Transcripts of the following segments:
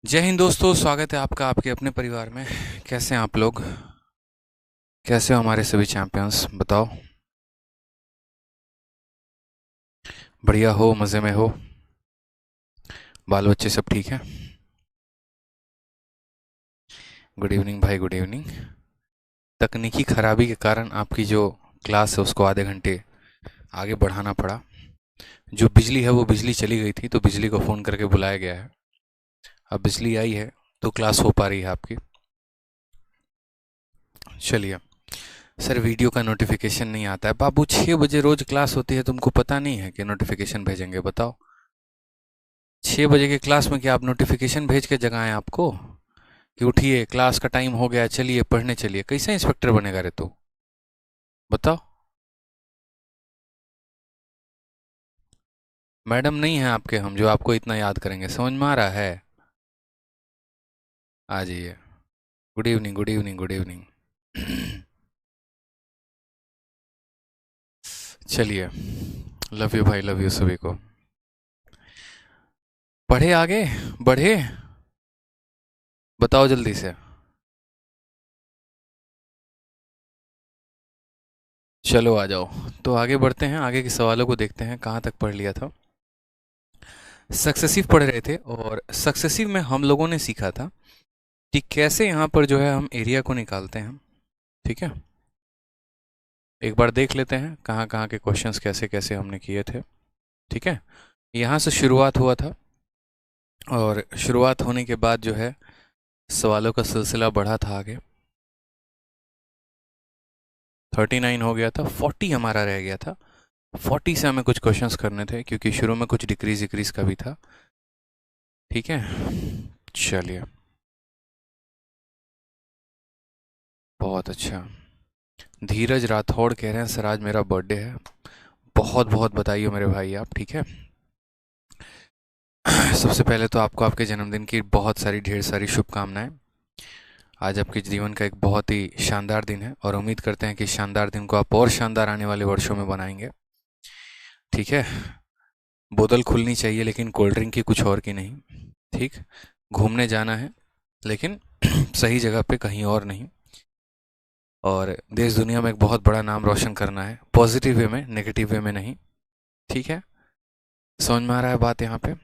जय हिंद दोस्तों, स्वागत है आपका आपके अपने परिवार में। कैसे हैं आप लोग? कैसे हो हमारे सभी चैंपियंस, बताओ। बढ़िया हो, मज़े में हो? बाल बच्चे सब ठीक है? गुड इवनिंग भाई, गुड इवनिंग। तकनीकी खराबी के कारण आपकी जो क्लास है उसको आधे घंटे आगे बढ़ाना पड़ा। जो बिजली है वो बिजली चली गई थी तो बिजली को फ़ोन करके बुलाया गया है। अब बिजली आई है तो क्लास हो पा रही है आपकी। चलिए। सर, वीडियो का नोटिफिकेशन नहीं आता है। बाबू, 6 बजे रोज क्लास होती है, तुमको पता नहीं है कि नोटिफिकेशन भेजेंगे? बताओ। 6 बजे के क्लास में क्या आप नोटिफिकेशन भेज के जगाएं आपको कि उठिए क्लास का टाइम हो गया, चलिए पढ़ने चलिए? कैसे इंस्पेक्टर बनेगा रे तू? बताओ। मैडम नहीं है आपके हम जो आपको इतना याद करेंगे, समझ में आ रहा है? आ जाइए। Good evening, good evening, good evening. चलिए। लव यू भाई, लव यू सभी को। पढ़े आगे, बढ़े। बताओ जल्दी से। चलो आ जाओ। तो आगे बढ़ते हैं, आगे के सवालों को देखते हैं कहाँ तक पढ़ लिया था। सक्सेसिव पढ़ रहे थे और सक्सेसिव में हम लोगों ने सीखा था कि कैसे यहाँ पर जो है हम एरिया को निकालते हैं। ठीक है। एक बार देख लेते हैं कहाँ कहाँ के क्वेश्चंस कैसे कैसे हमने किए थे। ठीक है। यहाँ से शुरुआत हुआ था और शुरुआत होने के बाद जो है सवालों का सिलसिला बढ़ा था आगे। 39 हो गया था, 40 हमारा रह गया था। 40 से हमें कुछ क्वेश्चंस करने थे क्योंकि शुरू में कुछ डिक्रीज डिक्रीज का भी था। ठीक है। चलिए। बहुत अच्छा। धीरज राठौड़ कह रहे हैं सर आज मेरा बर्थडे है। बहुत बहुत बधाई हो मेरे भाई आप। ठीक है। सबसे पहले तो आपको आपके जन्मदिन की बहुत सारी ढेर सारी शुभकामनाएं। आज आपके जीवन का एक बहुत ही शानदार दिन है और उम्मीद करते हैं कि शानदार दिन को आप और शानदार आने वाले वर्षों में बनाएंगे। ठीक है। बोतल खुलनी चाहिए लेकिन कोल्ड ड्रिंक की, कुछ और की नहीं। ठीक। घूमने जाना है लेकिन सही जगह पे, कहीं और नहीं। और देश दुनिया में एक बहुत बड़ा नाम रोशन करना है, पॉजिटिव वे में, नेगेटिव वे में नहीं। ठीक है। समझ में आ रहा है बात यहाँ पे?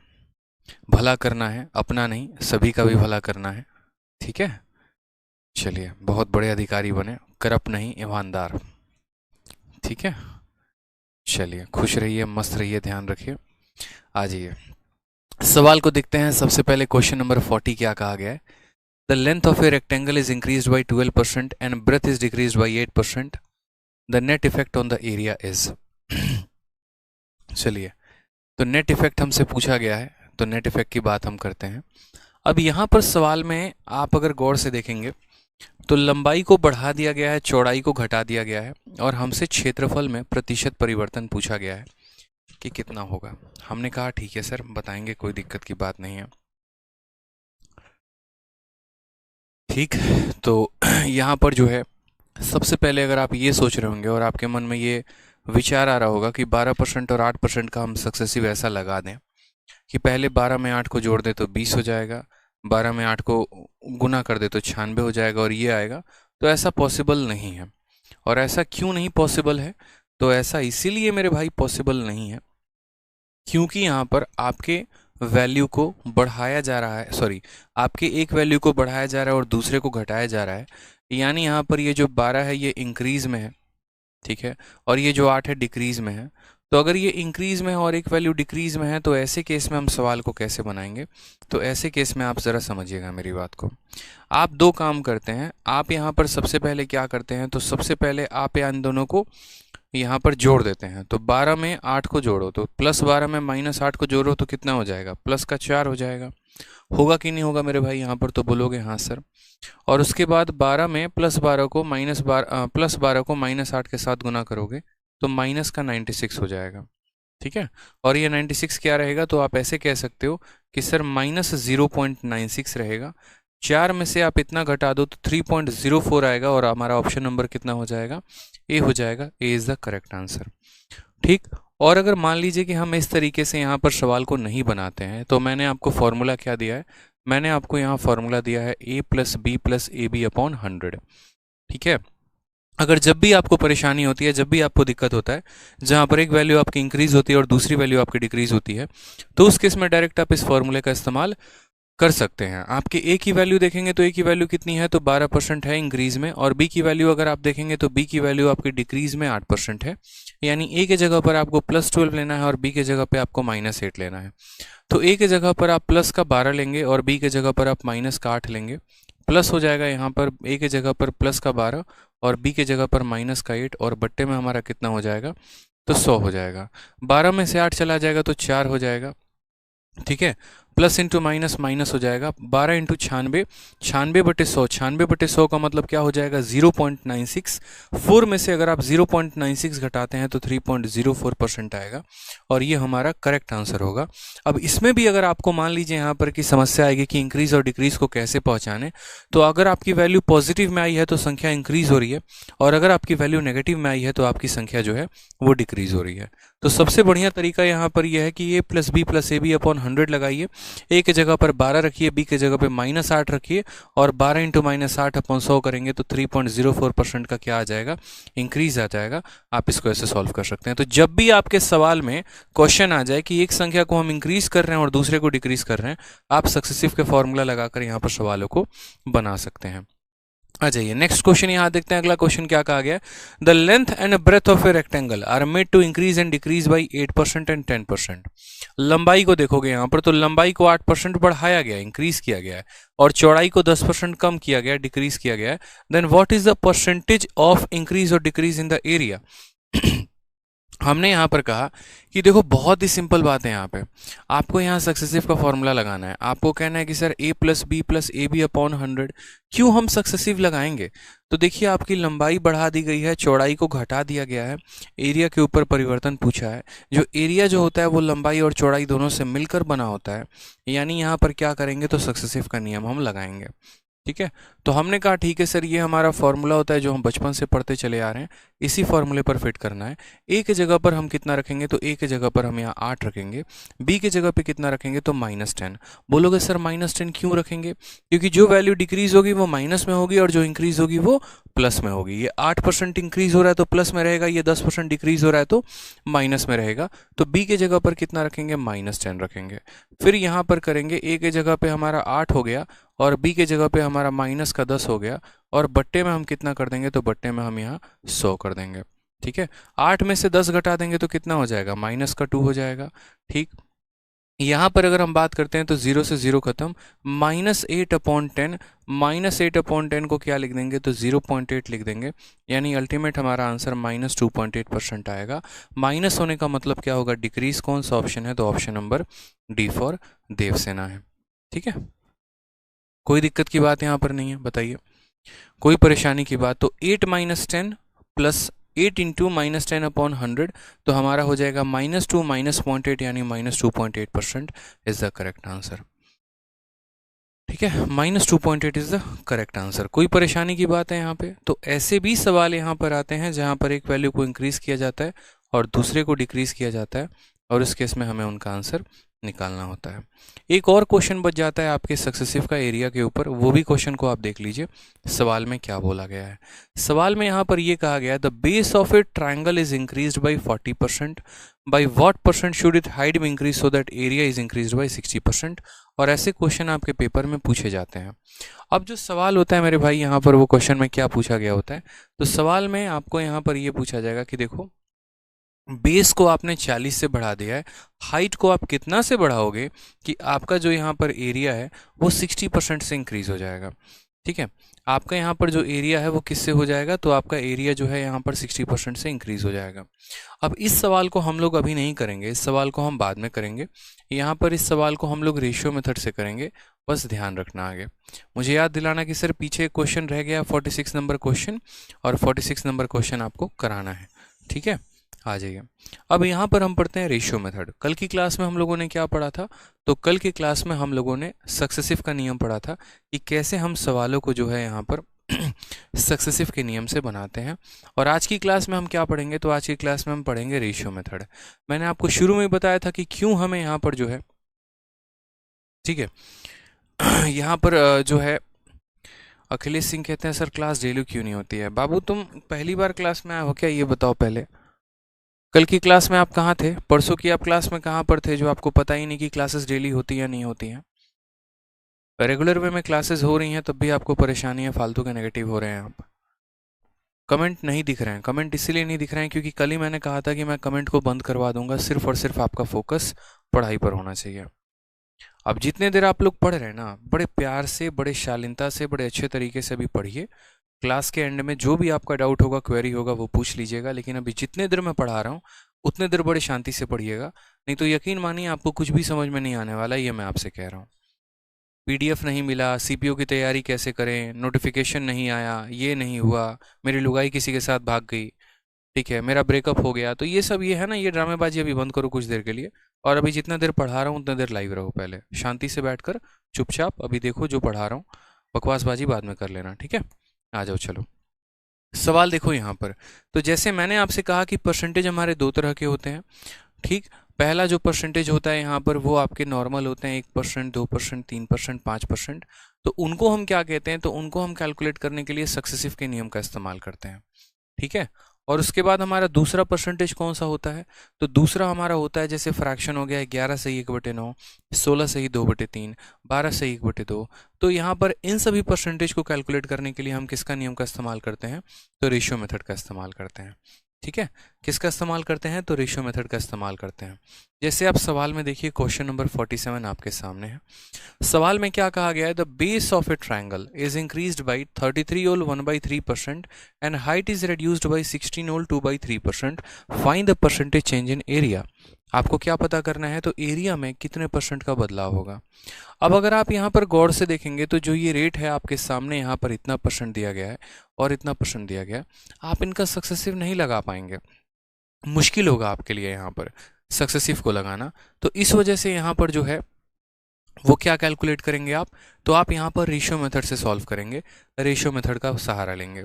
भला करना है, अपना नहीं सभी का भी भला करना है। ठीक है। चलिए, बहुत बड़े अधिकारी बने, करप्ट नहीं, ईमानदार। ठीक है। चलिए, खुश रहिए, मस्त रहिए, ध्यान रखिए। आ जाइए, सवाल को देखते हैं। सबसे पहले क्वेश्चन नंबर 40 क्या कहा गया है? The length of a rectangle is increase by 12% and breadth is decrease by 8%। The net effect on the area is. चलिए, तो नेट इफेक्ट हमसे पूछा गया है तो नेट इफेक्ट की बात हम करते हैं। अब यहाँ पर सवाल में आप अगर गौर से देखेंगे तो लंबाई को बढ़ा दिया गया है, चौड़ाई को घटा दिया गया है और हमसे क्षेत्रफल में प्रतिशत परिवर्तन पूछा गया है कि कितना होगा। हमने कहा ठीक है सर, बताएंगे, कोई दिक्कत की बात नहीं है। ठीक। तो यहाँ पर जो है सबसे पहले अगर आप ये सोच रहे होंगे और आपके मन में ये विचार आ रहा होगा कि 12% और 8% का हम सक्सेसिव ऐसा लगा दें कि पहले 12 में 8 को जोड़ दें तो 20 हो जाएगा, 12 में 8 को गुना कर दे तो 96 हो जाएगा और ये आएगा। तो ऐसा पॉसिबल नहीं है। और ऐसा क्यों नहीं पॉसिबल है? तो ऐसा इसीलिए मेरे भाई पॉसिबल नहीं है क्योंकि यहाँ पर आपके वैल्यू को बढ़ाया जा रहा है, सॉरी, आपके एक वैल्यू को बढ़ाया जा रहा है और दूसरे को घटाया जा रहा है। यानी यहाँ पर ये जो 12 है ये इंक्रीज में है। ठीक है। और ये जो 8 है डिक्रीज में है। तो अगर ये इंक्रीज में है और एक वैल्यू डिक्रीज में है तो ऐसे केस में हम सवाल को कैसे बनाएंगे? तो ऐसे केस में आप ज़रा समझिएगा मेरी बात को। आप दो काम करते हैं। आप यहाँ पर सबसे पहले क्या करते हैं, तो सबसे पहले आप इन दोनों को यहाँ पर जोड़ देते हैं। तो 12 में 8 को जोड़ो तो +12 में -8 को जोड़ो तो कितना हो जाएगा? प्लस का 4 हो जाएगा। होगा कि नहीं होगा मेरे भाई? यहाँ पर तो बोलोगे हाँ सर। और उसके बाद 12 में +12 को +12 को -8 के साथ गुना करोगे तो माइनस का 96 हो जाएगा। ठीक है। और ये 96 क्या रहेगा? तो आप ऐसे कह सकते हो कि सर -0.96 रहेगा। 4 में से आप इतना घटा दो तो 3.04 आएगा और हमारा ऑप्शन नंबर कितना हो जाएगा? ए हो जाएगा। A is the correct answer. ठीक। और अगर मान लीजिए कि हम इस तरीके से यहाँ पर सवाल को नहीं बनाते हैं, तो मैंने आपको फॉर्मूला क्या दिया है, मैंने आपको यहाँ फॉर्मूला दिया है a plus B plus A B upon 100। ठीक है, अगर जब भी आपको परेशानी होती है, जब भी आपको दिक्कत होता है, जहाँ पर एक वैल्यू आपकी इंक्रीज होती है और दूसरी वैल्यू आपकी डिक्रीज होती है, तो उस केस में डायरेक्ट आप इस फॉर्मूले का इस्तेमाल कर सकते हैं। आपके ए की वैल्यू देखेंगे तो ए की वैल्यू कितनी है, तो 12% है इंक्रीज में, और बी की वैल्यू अगर आप देखेंगे तो बी की वैल्यू आपकी डिक्रीज में 8% है। यानी ए के जगह पर आपको +12 लेना है और बी के जगह पे आपको -8 लेना है। तो ए के जगह पर आप प्लस का 12 लेंगे और बी के जगह पर आप माइनस का 8 लेंगे। प्लस हो जाएगा यहाँ पर ए के जगह पर प्लस का 12 और बी के जगह पर माइनस का 8, और बट्टे में हमारा कितना हो जाएगा, तो 100 हो जाएगा। 12 में से 8 चला जाएगा तो 4 हो जाएगा। ठीक है, प्लस इंटू माइनस माइनस हो जाएगा। 12 इंटू 96, 96/100, 96/100 का मतलब क्या हो जाएगा, 0.96। 4 में से अगर आप 0.96 घटाते हैं तो 3.04% आएगा, और ये हमारा करेक्ट आंसर होगा। अब इसमें भी अगर आपको मान लीजिए यहाँ पर की समस्या आएगी कि इंक्रीज और डिक्रीज को कैसे पहचाने, तो अगर आपकी वैल्यू पॉजिटिव में आई है तो संख्या इंक्रीज हो रही है, और अगर आपकी वैल्यू नेगेटिव में आई है तो आपकी संख्या जो है वो डिक्रीज हो रही है। तो सबसे बढ़िया तरीका यहाँ पर यह है कि a plus B plus A B upon 100 लगाइए। ए के जगह पर 12 रखिए, बी के जगह पे -8 रखिए, और 12 इंटू -8 अपॉन 100 करेंगे तो 3.04% का क्या आ जाएगा, इंक्रीज आ जाएगा। आप इसको ऐसे सॉल्व कर सकते हैं। तो जब भी आपके सवाल में क्वेश्चन आ जाए कि एक संख्या को हम इंक्रीज कर रहे हैं और दूसरे को डिक्रीज कर रहे हैं, आप सक्सेसिव के फॉर्मूला लगाकर यहाँ पर सवालों को बना सकते हैं। आ जाइए नेक्स्ट क्वेश्चन यहाँ देखते हैं। अगला क्वेश्चन क्या कहा गया है, the length and breadth of a rectangle are made to increase and decrease by 8% and 10%। लंबाई को देखोगे यहाँ पर, तो लंबाई को 8% बढ़ाया गया, इंक्रीज किया गया है, और चौड़ाई को 10% कम किया गया, डिक्रीज किया गया है। Then what is the percentage of increase और डिक्रीज इन द एरिया। हमने यहाँ पर कहा कि देखो बहुत ही सिंपल बात है, यहाँ पे आपको यहाँ सक्सेसिव का फॉर्मूला लगाना है। आपको कहना है कि sir a plus B plus A B upon 100, क्यों हम सक्सेसिव लगाएंगे। तो देखिए आपकी लंबाई बढ़ा दी गई है, चौड़ाई को घटा दिया गया है, एरिया के ऊपर परिवर्तन पूछा है। जो एरिया जो होता है वो लंबाई और चौड़ाई दोनों से मिलकर बना होता है, यानी यहाँ पर क्या करेंगे, तो सक्सेसिव का नियम हम लगाएंगे। ठीक है, तो हमने कहा ठीक है सर, ये हमारा फॉर्मूला होता है जो हम बचपन से पढ़ते चले आ रहे हैं, इसी फॉर्मूले पर फिट करना है। ए के जगह पर हम कितना रखेंगे, तो ए के जगह पर हम यहाँ 8 रखेंगे। बी के जगह पे कितना रखेंगे, तो -10। बोलोगे सर -10 क्यों रखेंगे, क्योंकि जो वैल्यू डिक्रीज होगी वो माइनस में होगी और जो इंक्रीज होगी वो प्लस में होगी। ये 8% इंक्रीज हो रहा है तो प्लस में रहेगा, ये 10% डिक्रीज हो रहा है तो माइनस में रहेगा। तो बी के जगह पर कितना रखेंगे, -10 रखेंगे। फिर यहाँ पर करेंगे, ए के जगह पे हमारा 8 हो गया और बी के जगह पे हमारा -10 हो गया, और बट्टे में हम कितना कर देंगे, तो बट्टे में हम यहाँ 100 कर देंगे। ठीक है, 8 में से 10 घटा देंगे तो कितना हो जाएगा, -2 हो जाएगा। ठीक, यहाँ पर अगर हम बात करते हैं तो 0 से 0 खत्म, -8/10, -8/10 को क्या लिख देंगे, तो 0.8 लिख देंगे। यानी अल्टीमेट हमारा आंसर -2.8% आएगा। माइनस होने का मतलब क्या होगा, डिक्रीज। कौन सा ऑप्शन है, तो option number D for Devasena है। ठीक है, कोई दिक्कत की बात यहाँ पर नहीं है, बताइए कोई परेशानी की बात। तो 8 - 10 प्लस 8 इंटू -10 अपॉन 100, तो हमारा हो जाएगा -2 -0.8 यानी -2.8% इज द करेक्ट आंसर। ठीक है, -2.8 इज द करेक्ट आंसर। कोई परेशानी की बात है यहाँ पे। तो ऐसे भी सवाल यहाँ पर आते हैं जहाँ पर एक वैल्यू को इंक्रीज किया जाता है और दूसरे को डिक्रीज किया जाता है, और इस केस में हमें उनका आंसर निकालना होता है। एक और क्वेश्चन बच जाता है आपके सक्सेसिव का एरिया के ऊपर, वो भी क्वेश्चन को आप देख लीजिए सवाल में क्या बोला गया है। सवाल में यहाँ पर ये कहा गया है, the base of A triangle is increased by 40%, by what percent should it height be increase so that area is increased by 60%। और ऐसे क्वेश्चन आपके पेपर में पूछे जाते हैं। अब जो सवाल होता है मेरे भाई, यहाँ पर वो क्वेश्चन में क्या पूछा गया होता है, तो सवाल में आपको यहाँ पर ये पूछा जाएगा कि देखो बेस को आपने 40 से बढ़ा दिया है, हाइट को आप कितना से बढ़ाओगे कि आपका जो यहाँ पर एरिया है वो 60% से इंक्रीज हो जाएगा। ठीक है, आपका यहाँ पर जो एरिया है वो किससे हो जाएगा, तो आपका एरिया जो है यहाँ पर 60% से इंक्रीज हो जाएगा। अब इस सवाल को हम लोग अभी नहीं करेंगे, इस सवाल को हम बाद में करेंगे। यहाँ पर इस सवाल को हम लोग रेशियो मेथड से करेंगे, बस ध्यान रखना। आगे मुझे याद दिलाना कि सर पीछे एक क्वेश्चन रह गया 46 नंबर क्वेश्चन, और 46 नंबर क्वेश्चन आपको कराना है। ठीक है, आ जाइए। अब यहाँ पर हम पढ़ते हैं रेशियो मेथड। कल की क्लास में हम लोगों ने क्या पढ़ा था, तो कल की क्लास में हम लोगों ने सक्सेसिव का नियम पढ़ा था कि कैसे हम सवालों को जो है यहाँ पर सक्सेसिव के नियम से बनाते हैं। और आज की क्लास में हम क्या पढ़ेंगे, तो आज की क्लास में हम पढ़ेंगे रेशियो मेथड। मैंने आपको शुरू में बताया था कि क्यों हमें यहाँ पर जो है, ठीक है, यहाँ पर जो है अखिलेश सिंह कहते हैं सर क्लास डेली क्यों नहीं होती है। बाबू तुम पहली बार क्लास में आए हो क्या, ये बताओ पहले। कल की क्लास में आप कहाँ थे, परसों की आप क्लास में कहाँ पर थे, जो आपको पता ही नहीं कि क्लासेस डेली होती या नहीं होती हैं। रेगुलर वे में क्लासेस हो रही हैं तब भी आपको परेशानी है, फालतू के नेगेटिव हो रहे हैं आप। कमेंट नहीं दिख रहे हैं, कमेंट इसीलिए नहीं दिख रहे हैं क्योंकि कल ही मैंने कहा था कि मैं कमेंट को बंद करवा दूंगा, सिर्फ और सिर्फ आपका फोकस पढ़ाई पर होना चाहिए। अब जितने देर आप लोग पढ़ रहे हैं ना, बड़े प्यार से, बड़े शालीनता से, बड़े अच्छे तरीके से अभी पढ़िए। क्लास के एंड में जो भी आपका डाउट होगा, क्वेरी होगा, वो पूछ लीजिएगा। लेकिन अभी जितने देर मैं पढ़ा रहा हूँ उतने देर बड़े शांति से पढ़िएगा, नहीं तो यकीन मानिए आपको कुछ भी समझ में नहीं आने वाला, ये मैं आपसे कह रहा हूँ। पीडीएफ नहीं मिला, सीपीयू की तैयारी कैसे करें, नोटिफिकेशन नहीं आया, ये नहीं हुआ, मेरी लुगाई किसी के साथ भाग गई, ठीक है, मेरा ब्रेकअप हो गया, तो ये सब ये है ना, ये ड्रामेबाजी अभी बंद करो कुछ देर के लिए। और अभी जितना देर पढ़ा रहा हूँ उतना देर लाइव रहो, पहले शांति से बैठकर चुपचाप अभी देखो जो पढ़ा रहा हूँ, बकवासबाजी बाद में कर लेना, ठीक है। आ जाओ चलो, सवाल देखो यहाँ पर। तो जैसे मैंने आपसे कहा कि परसेंटेज हमारे दो तरह के होते हैं, ठीक। पहला जो परसेंटेज होता है यहाँ पर वो आपके नॉर्मल होते हैं, 1%, 2%, 3%, 5%। तो उनको हम क्या कहते हैं, तो उनको हम कैलकुलेट करने के लिए सक्सेसिव के नियम का इस्तेमाल करते हैं, ठीक है। और उसके बाद हमारा दूसरा परसेंटेज कौन सा होता है, तो दूसरा हमारा होता है जैसे फ्रैक्शन हो गया 11/1/9, 16/2/3, 12/1/2। तो यहाँ पर इन सभी परसेंटेज को कैलकुलेट करने के लिए हम किसका नियम का इस्तेमाल करते हैं, तो रेशियो मेथड का इस्तेमाल करते हैं, ठीक है। किसका इस्तेमाल करते हैं, तो रेशियो मेथड का इस्तेमाल करते हैं। जैसे आप सवाल में देखिए, क्वेश्चन नंबर 47 आपके सामने है। सवाल में क्या कहा गया है, the base of a triangle is increased by 33 whole 1/3% and height is reduced by 16 whole 2/3%। Find the percentage change in area. आपको क्या पता करना है, तो एरिया में कितने परसेंट का बदलाव होगा। अब अगर आप यहाँ पर गौर से देखेंगे तो जो ये रेट है आपके सामने, यहाँ पर इतना परसेंट दिया गया है और इतना परसेंट दिया गया है, आप इनका सक्सेसिव नहीं लगा पाएंगे, मुश्किल होगा आपके लिए यहाँ पर सक्सेसिव को लगाना। तो इस वजह से यहाँ पर जो है वो क्या कैलकुलेट करेंगे आप, तो आप यहाँ पर रेशियो मेथड से सॉल्व करेंगे, रेशियो मेथड का सहारा लेंगे।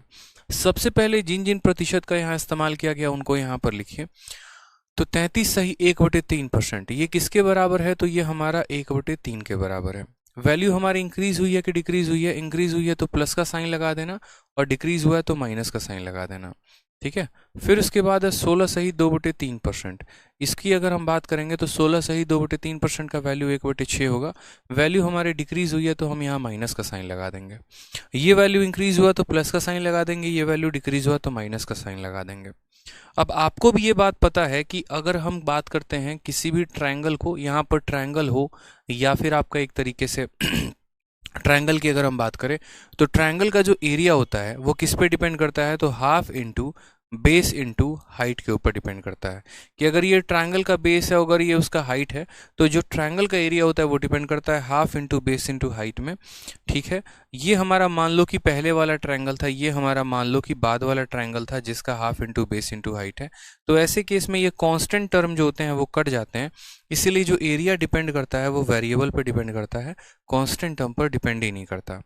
सबसे पहले जिन जिन प्रतिशत का यहाँ इस्तेमाल किया गया उनको यहाँ पर लिखिए। तो 33/1/3%, ये किसके बराबर है, तो ये हमारा 1/3 के बराबर है। वैल्यू हमारी इंक्रीज हुई है कि डिक्रीज हुई है, इंक्रीज हुई है तो प्लस का साइन लगा देना, और डिक्रीज हुआ है तो माइनस का साइन लगा देना, ठीक है। फिर उसके बाद है 16/2/3%। इसकी अगर हम बात करेंगे तो 16/2/3% का वैल्यू 1/6 होगा। वैल्यू हमारी डिक्रीज हुई है तो हम यहाँ माइनस का साइन लगा देंगे। ये वैल्यू इंक्रीज हुआ तो प्लस का साइन लगा देंगे, ये वैल्यू डिक्रीज हुआ तो माइनस का साइन लगा देंगे। अब आपको भी ये बात पता है कि अगर हम बात करते हैं किसी भी ट्रायंगल को, यहाँ पर ट्रायंगल हो या फिर आपका एक तरीके से ट्रायंगल की अगर हम बात करें, तो ट्रायंगल का जो एरिया होता है वो किस पे डिपेंड करता है, तो half into base into height के ऊपर डिपेंड करता है। कि अगर ये ट्रायंगल का बेस है, अगर ये उसका हाइट है, तो जो ट्रायंगल का एरिया होता है वो डिपेंड करता है half into base into height में, ठीक है। ये हमारा मान लो कि पहले वाला ट्रायंगल था, ये हमारा मान लो कि बाद वाला ट्रायंगल था जिसका half into base into height है। तो ऐसे केस में ये कांस्टेंट टर्म जो होते हैं वो कट जाते हैं, इसीलिए जो एरिया डिपेंड करता है वो वेरिएबल पर डिपेंड करता है, कांस्टेंट टर्म पर डिपेंड ही नहीं करता।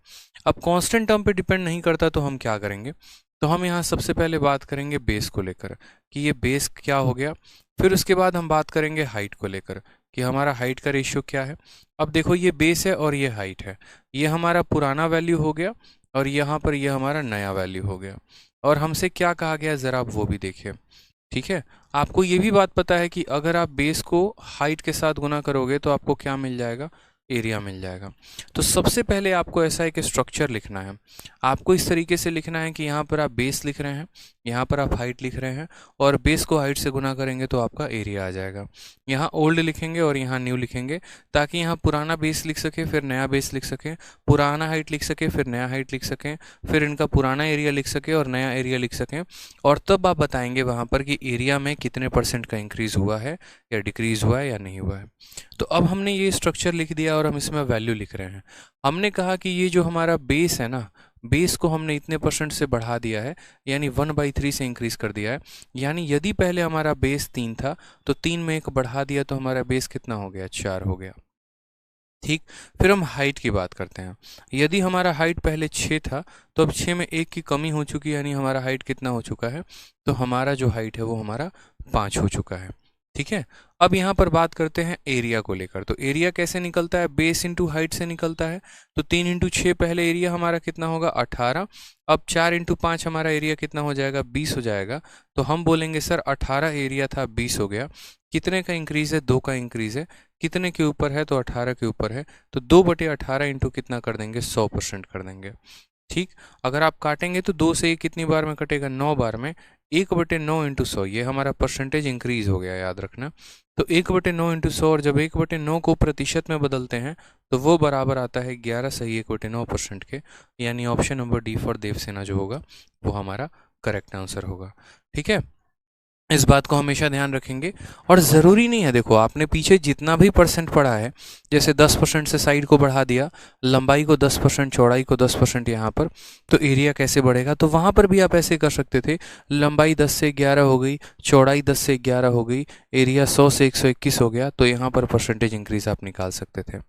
अब कांस्टेंट टर्म पर डिपेंड नहीं करता तो हम क्या करेंगे, तो हम यहाँ सबसे पहले बात करेंगे बेस को लेकर कि ये बेस क्या हो गया। फिर उसके बाद हम बात करेंगे हाइट को लेकर कि हमारा हाइट का रेशियो क्या है। अब देखो ये बेस है और ये हाइट है, ये हमारा पुराना वैल्यू हो गया और यहाँ पर ये हमारा नया वैल्यू हो गया। और हमसे क्या कहा गया ज़रा आप वो भी देखिए, ठीक है। आपको ये भी बात पता है कि अगर आप बेस को हाइट के साथ गुना करोगे तो आपको क्या मिल जाएगा, एरिया मिल जाएगा। तो सबसे पहले आपको ऐसा एक स्ट्रक्चर लिखना है, आपको इस तरीके से लिखना है कि यहाँ पर आप बेस लिख रहे हैं, यहाँ पर आप हाइट लिख रहे हैं, और बेस को हाइट से गुना करेंगे तो आपका एरिया आ जाएगा। यहाँ ओल्ड लिखेंगे और यहाँ न्यू लिखेंगे, ताकि यहाँ पुराना बेस लिख सके फिर नया बेस लिख सके, पुराना हाइट लिख सके फिर नया हाइट लिख सकें, फिर इनका पुराना एरिया लिख सके और नया एरिया लिख सकें। और तब आप बताएंगे वहाँ पर कि एरिया में कितने % का इंक्रीज हुआ है या डिक्रीज हुआ है या नहीं हुआ है। तो अब हमने ये स्ट्रक्चर लिख दिया और हम इसमें वैल्यू लिख रहे हैं। हमने कहा कि ये जो हमारा बेस है ना, बेस को हमने इतने % से बढ़ा दिया है, यानी 1/3 से इंक्रीज कर दिया है। यानी यदि पहले हमारा बेस 3 था तो 3 में 1 बढ़ा दिया तो हमारा बेस कितना हो गया, 4 हो गया। ठीक। फिर हम हाइट की बात करते हैं। यदि हमारा हाइट पहले 6 था, तो अब 6 में 1 की कमी हो चुकी है, यानी हमारा हाइट कितना हो चुका है, तो हमारा जो हाइट है वो हमारा 5 हो चुका है। ठीक है। अब यहाँ पर बात करते हैं एरिया को लेकर। तो एरिया कैसे निकलता है, बेस इंटू हाइट से निकलता है। तो 3 इंटू 6 पहले एरिया हमारा कितना होगा, 18। अब 4 इंटू 5 हमारा एरिया कितना हो जाएगा, 20 हो जाएगा। तो हम बोलेंगे सर 18 एरिया था, 20 हो गया। कितने का इंक्रीज है, 2 का इंक्रीज है। कितने के ऊपर है, तो 18 के ऊपर है। तो 2/18 इंटू कितना कर देंगे, 100% कर देंगे। ठीक। अगर आप काटेंगे तो 2 से ये कितनी बार में कटेगा, 9 बार में। 1/9 इंटू 100, ये हमारा परसेंटेज इंक्रीज हो गया, याद रखना। तो 1/9 इंटू 100, और जब 1/9 को प्रतिशत में बदलते हैं तो वो बराबर आता है 11 सही 1/9% के। यानी option number D for Devasena जो होगा वो हमारा करेक्ट आंसर होगा। ठीक है, इस बात को हमेशा ध्यान रखेंगे। और ज़रूरी नहीं है, देखो आपने पीछे जितना भी परसेंट पढ़ा है, जैसे 10% से साइड को बढ़ा दिया, लंबाई को 10%, चौड़ाई को 10% यहाँ पर, तो एरिया कैसे बढ़ेगा, तो वहाँ पर भी आप ऐसे कर सकते थे। लंबाई 10 से 11 हो गई, चौड़ाई 10 से 11 हो गई, एरिया 100 से 121 हो गया, तो यहाँ पर परसेंटेज इंक्रीज आप निकाल सकते थे।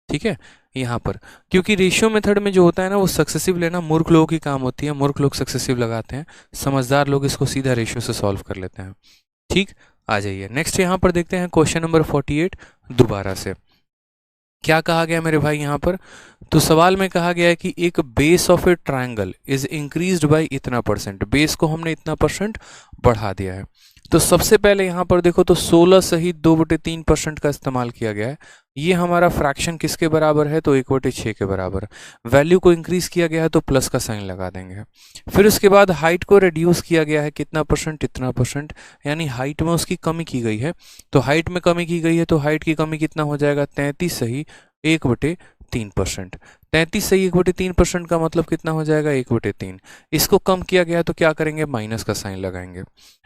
ठीक है, यहाँ पर क्योंकि रेशियो मेथड में जो होता है ना, वो सक्सेसिव लेना मूर्ख लोगों की काम होती है। मूर्ख लोग सक्सेसिव लगाते हैं, समझदार लोग इसको सीधा रेशियो से सॉल्व कर लेते हैं। ठीक, आ जाइए नेक्स्ट यहाँ पर देखते हैं क्वेश्चन नंबर 48 दोबारा से। क्या कहा गया मेरे भाई यहाँ पर, तो सवाल में कहा गया है कि एक base of a triangle is increased by इतना परसेंट। बेस को हमने इतना परसेंट बढ़ा दिया है। तो सबसे पहले यहाँ पर देखो तो 16 सहित 2/3% का इस्तेमाल किया गया है। ये हमारा फ्रैक्शन किसके बराबर है, तो 1/6 के बराबर। वैल्यू को इंक्रीज किया गया है तो प्लस का साइन लगा देंगे। फिर उसके बाद हाइट को रिड्यूस किया गया है, कितना परसेंट, इतना परसेंट, यानी हाइट में उसकी कमी की गई है। तो हाइट में कमी की गई है तो हाइट की कमी कितना हो जाएगा, 33 सही 1/3%। 33 सही 1/3% का मतलब कितना हो जाएगा, 1/3। इसको कम किया गया तो क्या करेंगे, माइनस का साइन लगाएंगे।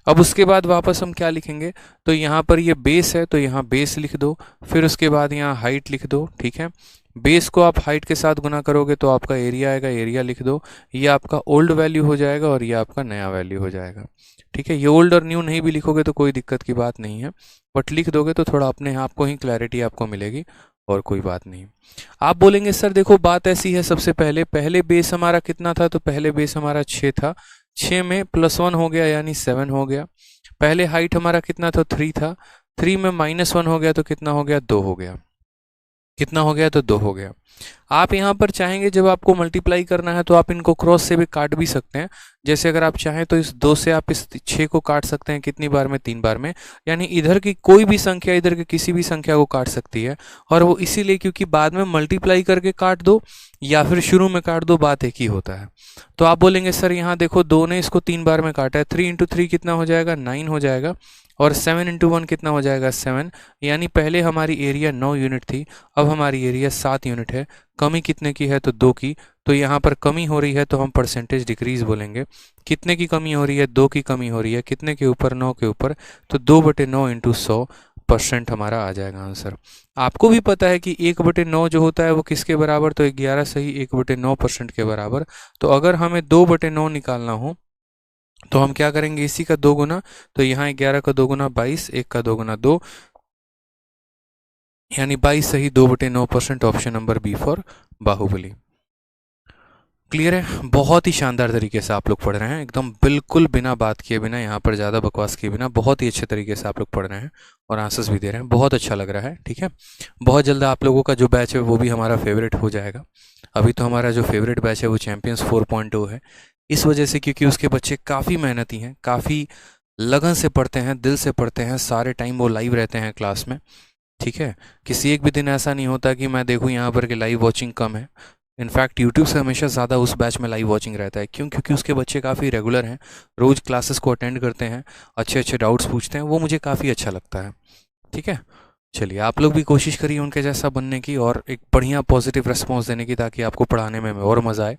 अब उसके बाद वापस हम क्या लिखेंगे, तो यहाँ पर ये बेस है तो यहाँ बेस लिख दो। फिर उसके बाद यहाँ हाइट लिख दो। ठीक है, बेस को आप हाइट के साथ गुना करोगे तो आपका एरिया आएगा, एरिया लिख दो। ये आपका ओल्ड वैल्यू हो जाएगा और ये आपका नया वैल्यू हो जाएगा। ठीक है, ये ओल्ड और न्यू नहीं भी लिखोगे तो कोई दिक्कत की बात नहीं है, बट लिख दोगे तो थोड़ा अपने आप को ही क्लैरिटी आपको मिलेगी, और कोई बात नहीं। आप बोलेंगे सर देखो बात ऐसी है, सबसे पहले पहले बेस हमारा कितना था, तो पहले बेस हमारा 6 था। 6 में +1 हो गया यानी 7 हो गया। पहले हाइट हमारा कितना था, 3 था। 3 में -1 हो गया तो कितना हो गया, 2 हो गया। कितना हो गया, तो 2 हो गया। आप यहाँ पर चाहेंगे जब आपको मल्टीप्लाई करना है तो आप इनको क्रॉस से भी काट भी सकते हैं। जैसे अगर आप चाहें तो इस 2 से आप इस 6 को काट सकते हैं, कितनी बार में, 3 बार में। यानी इधर की कोई भी संख्या इधर की किसी भी संख्या को काट सकती है। और वो इसीलिए क्योंकि बाद में मल्टीप्लाई करके काट दो या फिर शुरू में काट दो, बात एक ही होता है। तो आप बोलेंगे सर यहाँ देखो 2 ने इसको 3 बार में काटा है, 3 इंटू 3 कितना हो जाएगा, 9 हो जाएगा। और 7 इंटू 1 कितना हो जाएगा, 7। यानी पहले हमारी एरिया 9 यूनिट थी, अब हमारी एरिया 7 यूनिट है। कमी कितने की है, तो 2 की। तो यहाँ पर कमी हो रही है तो हम परसेंटेज डिक्रीज बोलेंगे। कितने की कमी हो रही है, 2 की कमी हो रही है। कितने के ऊपर, 9 के ऊपर। तो 2/9 इंटू 100% हमारा आ जाएगा आंसर। आपको भी पता है कि 1/9 जो होता है वो किसके बराबर, तो 11 सही 1/9% के बराबर। तो अगर हमें 2/9 निकालना हो तो हम क्या करेंगे, इसी का 2 गुना। तो यहाँ 11 का 2 गुना 22, 1 का 2 गुना 2, यानी 22 सही 2/9%। Option number B for Baahubali. Clear है, बहुत ही शानदार तरीके से आप लोग पढ़ रहे हैं, एकदम बिल्कुल बिना बात किए बिना, यहाँ पर ज़्यादा बकवास किए बिना बहुत ही अच्छे तरीके से आप लोग पढ़ रहे हैं और आंसर्स भी दे रहे हैं। बहुत अच्छा लग रहा है। ठीक है, बहुत जल्द आप लोगों का जो बैच है वो भी हमारा फेवरेट हो जाएगा। अभी तो हमारा जो फेवरेट बैच है वो चैंपियंस 4.0 है, इस वजह से क्योंकि उसके बच्चे काफ़ी मेहनती हैं, काफ़ी लगन से पढ़ते हैं, दिल से पढ़ते हैं, सारे टाइम वो लाइव रहते हैं क्लास में। ठीक है, किसी एक भी दिन ऐसा नहीं होता कि मैं देखूं यहाँ पर कि लाइव वॉचिंग कम है। इनफैक्ट यूट्यूब से हमेशा ज़्यादा उस बैच में लाइव वॉचिंग रहता है। क्यों? क्योंकि उसके बच्चे काफ़ी रेगुलर हैं, रोज़ क्लासेस को अटेंड करते हैं, अच्छे अच्छे डाउट्स पूछते हैं, वो मुझे काफ़ी अच्छा लगता है। ठीक है, चलिए आप लोग भी कोशिश करिए उनके जैसा बनने की और एक बढ़िया पॉजिटिव रिस्पॉन्स देने की, ताकि आपको पढ़ाने में और मज़ा आए।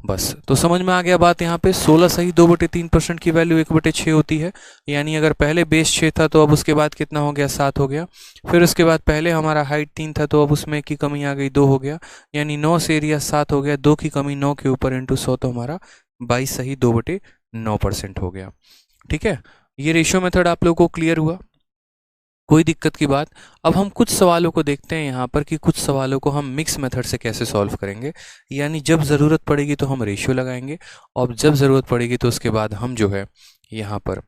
बस तो समझ में आ गया बात। यहाँ पे 16 सही 2/3% की वैल्यू 1/6 होती है। यानी अगर पहले बेस 6 था तो अब उसके बाद कितना हो गया, 7 हो गया। फिर उसके बाद पहले हमारा हाइट 3 था तो अब उसमें की कमी आ गई, 2 हो गया। यानी 9 से एरिया 7 हो गया, 2 की कमी 9 के ऊपर इंटू 100, तो हमारा 22 सही 2/9% हो गया। ठीक है, ये रेशियो मेथड आप लोगों को क्लियर हुआ। कोई दिक्कत की बात। अब हम कुछ सवालों को देखते हैं यहाँ पर कि कुछ सवालों को हम मिक्स मेथड से कैसे सॉल्व करेंगे। यानी जब ज़रूरत पड़ेगी तो हम रेशियो लगाएंगे, और जब ज़रूरत पड़ेगी तो उसके बाद हम जो है यहाँ पर,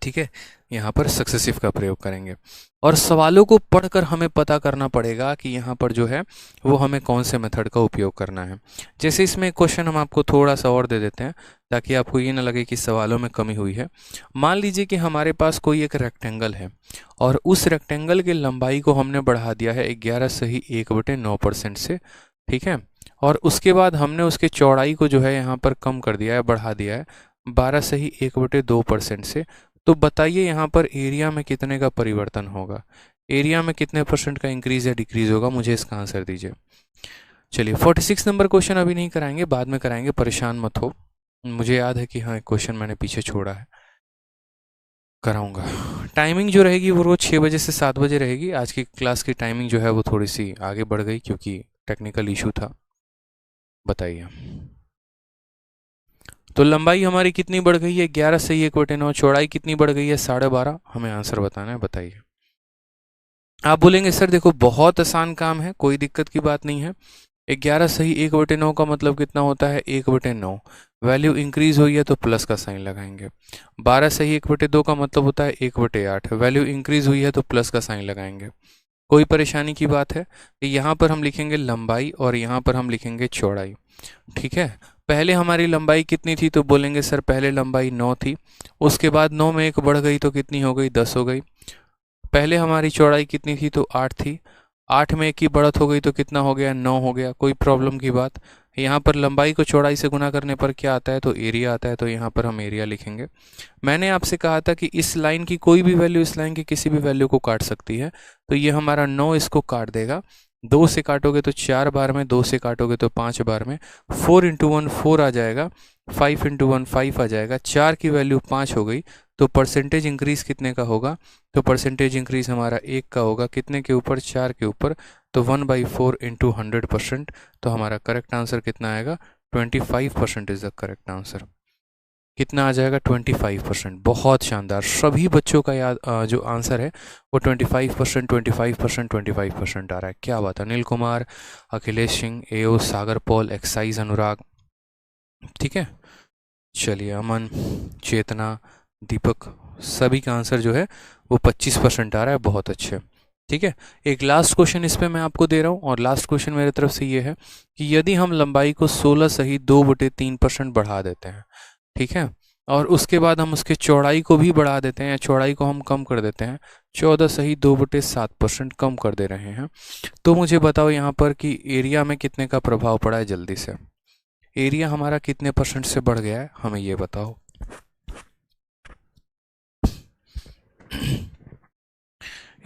ठीक है, यहाँ पर सक्सेसिव का प्रयोग करेंगे। और सवालों को पढ़कर हमें पता करना पड़ेगा कि यहाँ पर जो है वो हमें कौन से मेथड का उपयोग करना है। जैसे इसमें क्वेश्चन हम आपको थोड़ा सा और दे देते हैं ताकि आपको ये ना लगे कि सवालों में कमी हुई है। मान लीजिए कि हमारे पास कोई एक रेक्टेंगल है और उस रेक्टेंगल की लंबाई को हमने बढ़ा दिया है 11/1/9% से, ठीक है। और उसके बाद हमने उसके चौड़ाई को जो है यहाँ पर कम कर दिया है, बढ़ा दिया है 12/1/2% से। तो बताइए यहाँ पर एरिया में कितने का परिवर्तन होगा, एरिया में कितने परसेंट का इंक्रीज या डिक्रीज होगा, मुझे इसका आंसर दीजिए। चलिए 46 नंबर क्वेश्चन अभी नहीं कराएंगे, बाद में कराएंगे, परेशान मत हो। मुझे याद है कि हाँ एक क्वेश्चन मैंने पीछे छोड़ा है, कराऊंगा। टाइमिंग जो रहेगी वो रोज़ 6 बजे से 7 बजे रहेगी। आज की क्लास की टाइमिंग जो है वो थोड़ी सी आगे बढ़ गई क्योंकि टेक्निकल इशू था। बताइए, तो लंबाई हमारी कितनी बढ़ गई है 11/1/9, चौड़ाई कितनी बढ़ गई है 12.5। हमें आंसर बताना है, बताइए। आप बोलेंगे सर देखो बहुत आसान काम है, कोई दिक्कत की बात नहीं है। 11/1/9 का मतलब कितना होता है 1/9। वैल्यू इंक्रीज हुई है तो प्लस का साइन लगाएंगे। 12/1/2 का मतलब होता है 1/8। वैल्यू इंक्रीज हुई है तो प्लस का साइन लगाएंगे। कोई परेशानी की बात है कि यहाँ पर हम लिखेंगे लंबाई और यहाँ पर हम लिखेंगे चौड़ाई, ठीक है। पहले हमारी लंबाई कितनी थी तो बोलेंगे सर पहले लंबाई 9 थी, उसके बाद 9 में 1 बढ़ गई तो कितनी हो गई 10 हो गई। पहले हमारी चौड़ाई कितनी थी तो 8 थी, 8 में 1 की बढ़त हो गई तो कितना हो गया 9 हो गया। कोई प्रॉब्लम की बात। यहाँ पर लंबाई को चौड़ाई से गुना करने पर क्या आता है तो एरिया आता है, तो यहाँ पर हम एरिया लिखेंगे। मैंने आपसे कहा था कि इस लाइन की कोई भी वैल्यू इस लाइन की किसी भी वैल्यू को काट सकती है, तो ये हमारा 9 इसको काट देगा। 2 से काटोगे तो 4 बार में, 2 से काटोगे तो 5 बार में, 4 इंटू 1 4 आ जाएगा, 5 इंटू 1 5 आ जाएगा। 4 की वैल्यू 5 हो गई, तो परसेंटेज इंक्रीज कितने का होगा तो परसेंटेज इंक्रीज हमारा 1 का होगा। कितने के ऊपर 4 के ऊपर, तो 1/4 इंटू 100%। तो हमारा करेक्ट आंसर कितना आएगा 25% इज द करेक्ट आंसर। कितना आ जाएगा 25%। बहुत शानदार, सभी बच्चों का याद जो आंसर है वो 25%, 25%, 25% आ रहा है। क्या बात है, अनिल कुमार, अखिलेश सिंह, एओ, सागर पॉल, एक्साइज अनुराग, ठीक है। चलिए अमन, चेतना, दीपक, सभी का आंसर जो है वो 25% आ रहा है। बहुत अच्छे, ठीक है। एक लास्ट क्वेश्चन इस पे मैं आपको दे रहा हूँ, और लास्ट क्वेश्चन मेरी तरफ से ये है कि यदि हम लंबाई को 16/2/3% बढ़ा देते हैं, ठीक है, और उसके बाद हम उसके चौड़ाई को भी बढ़ा देते हैं या चौड़ाई को हम कम कर देते हैं, 14/2/7% कम कर दे रहे हैं, तो मुझे बताओ यहाँ पर कि एरिया में कितने का प्रभाव पड़ा है। जल्दी से एरिया हमारा कितने परसेंट से बढ़ गया है, हमें ये बताओ।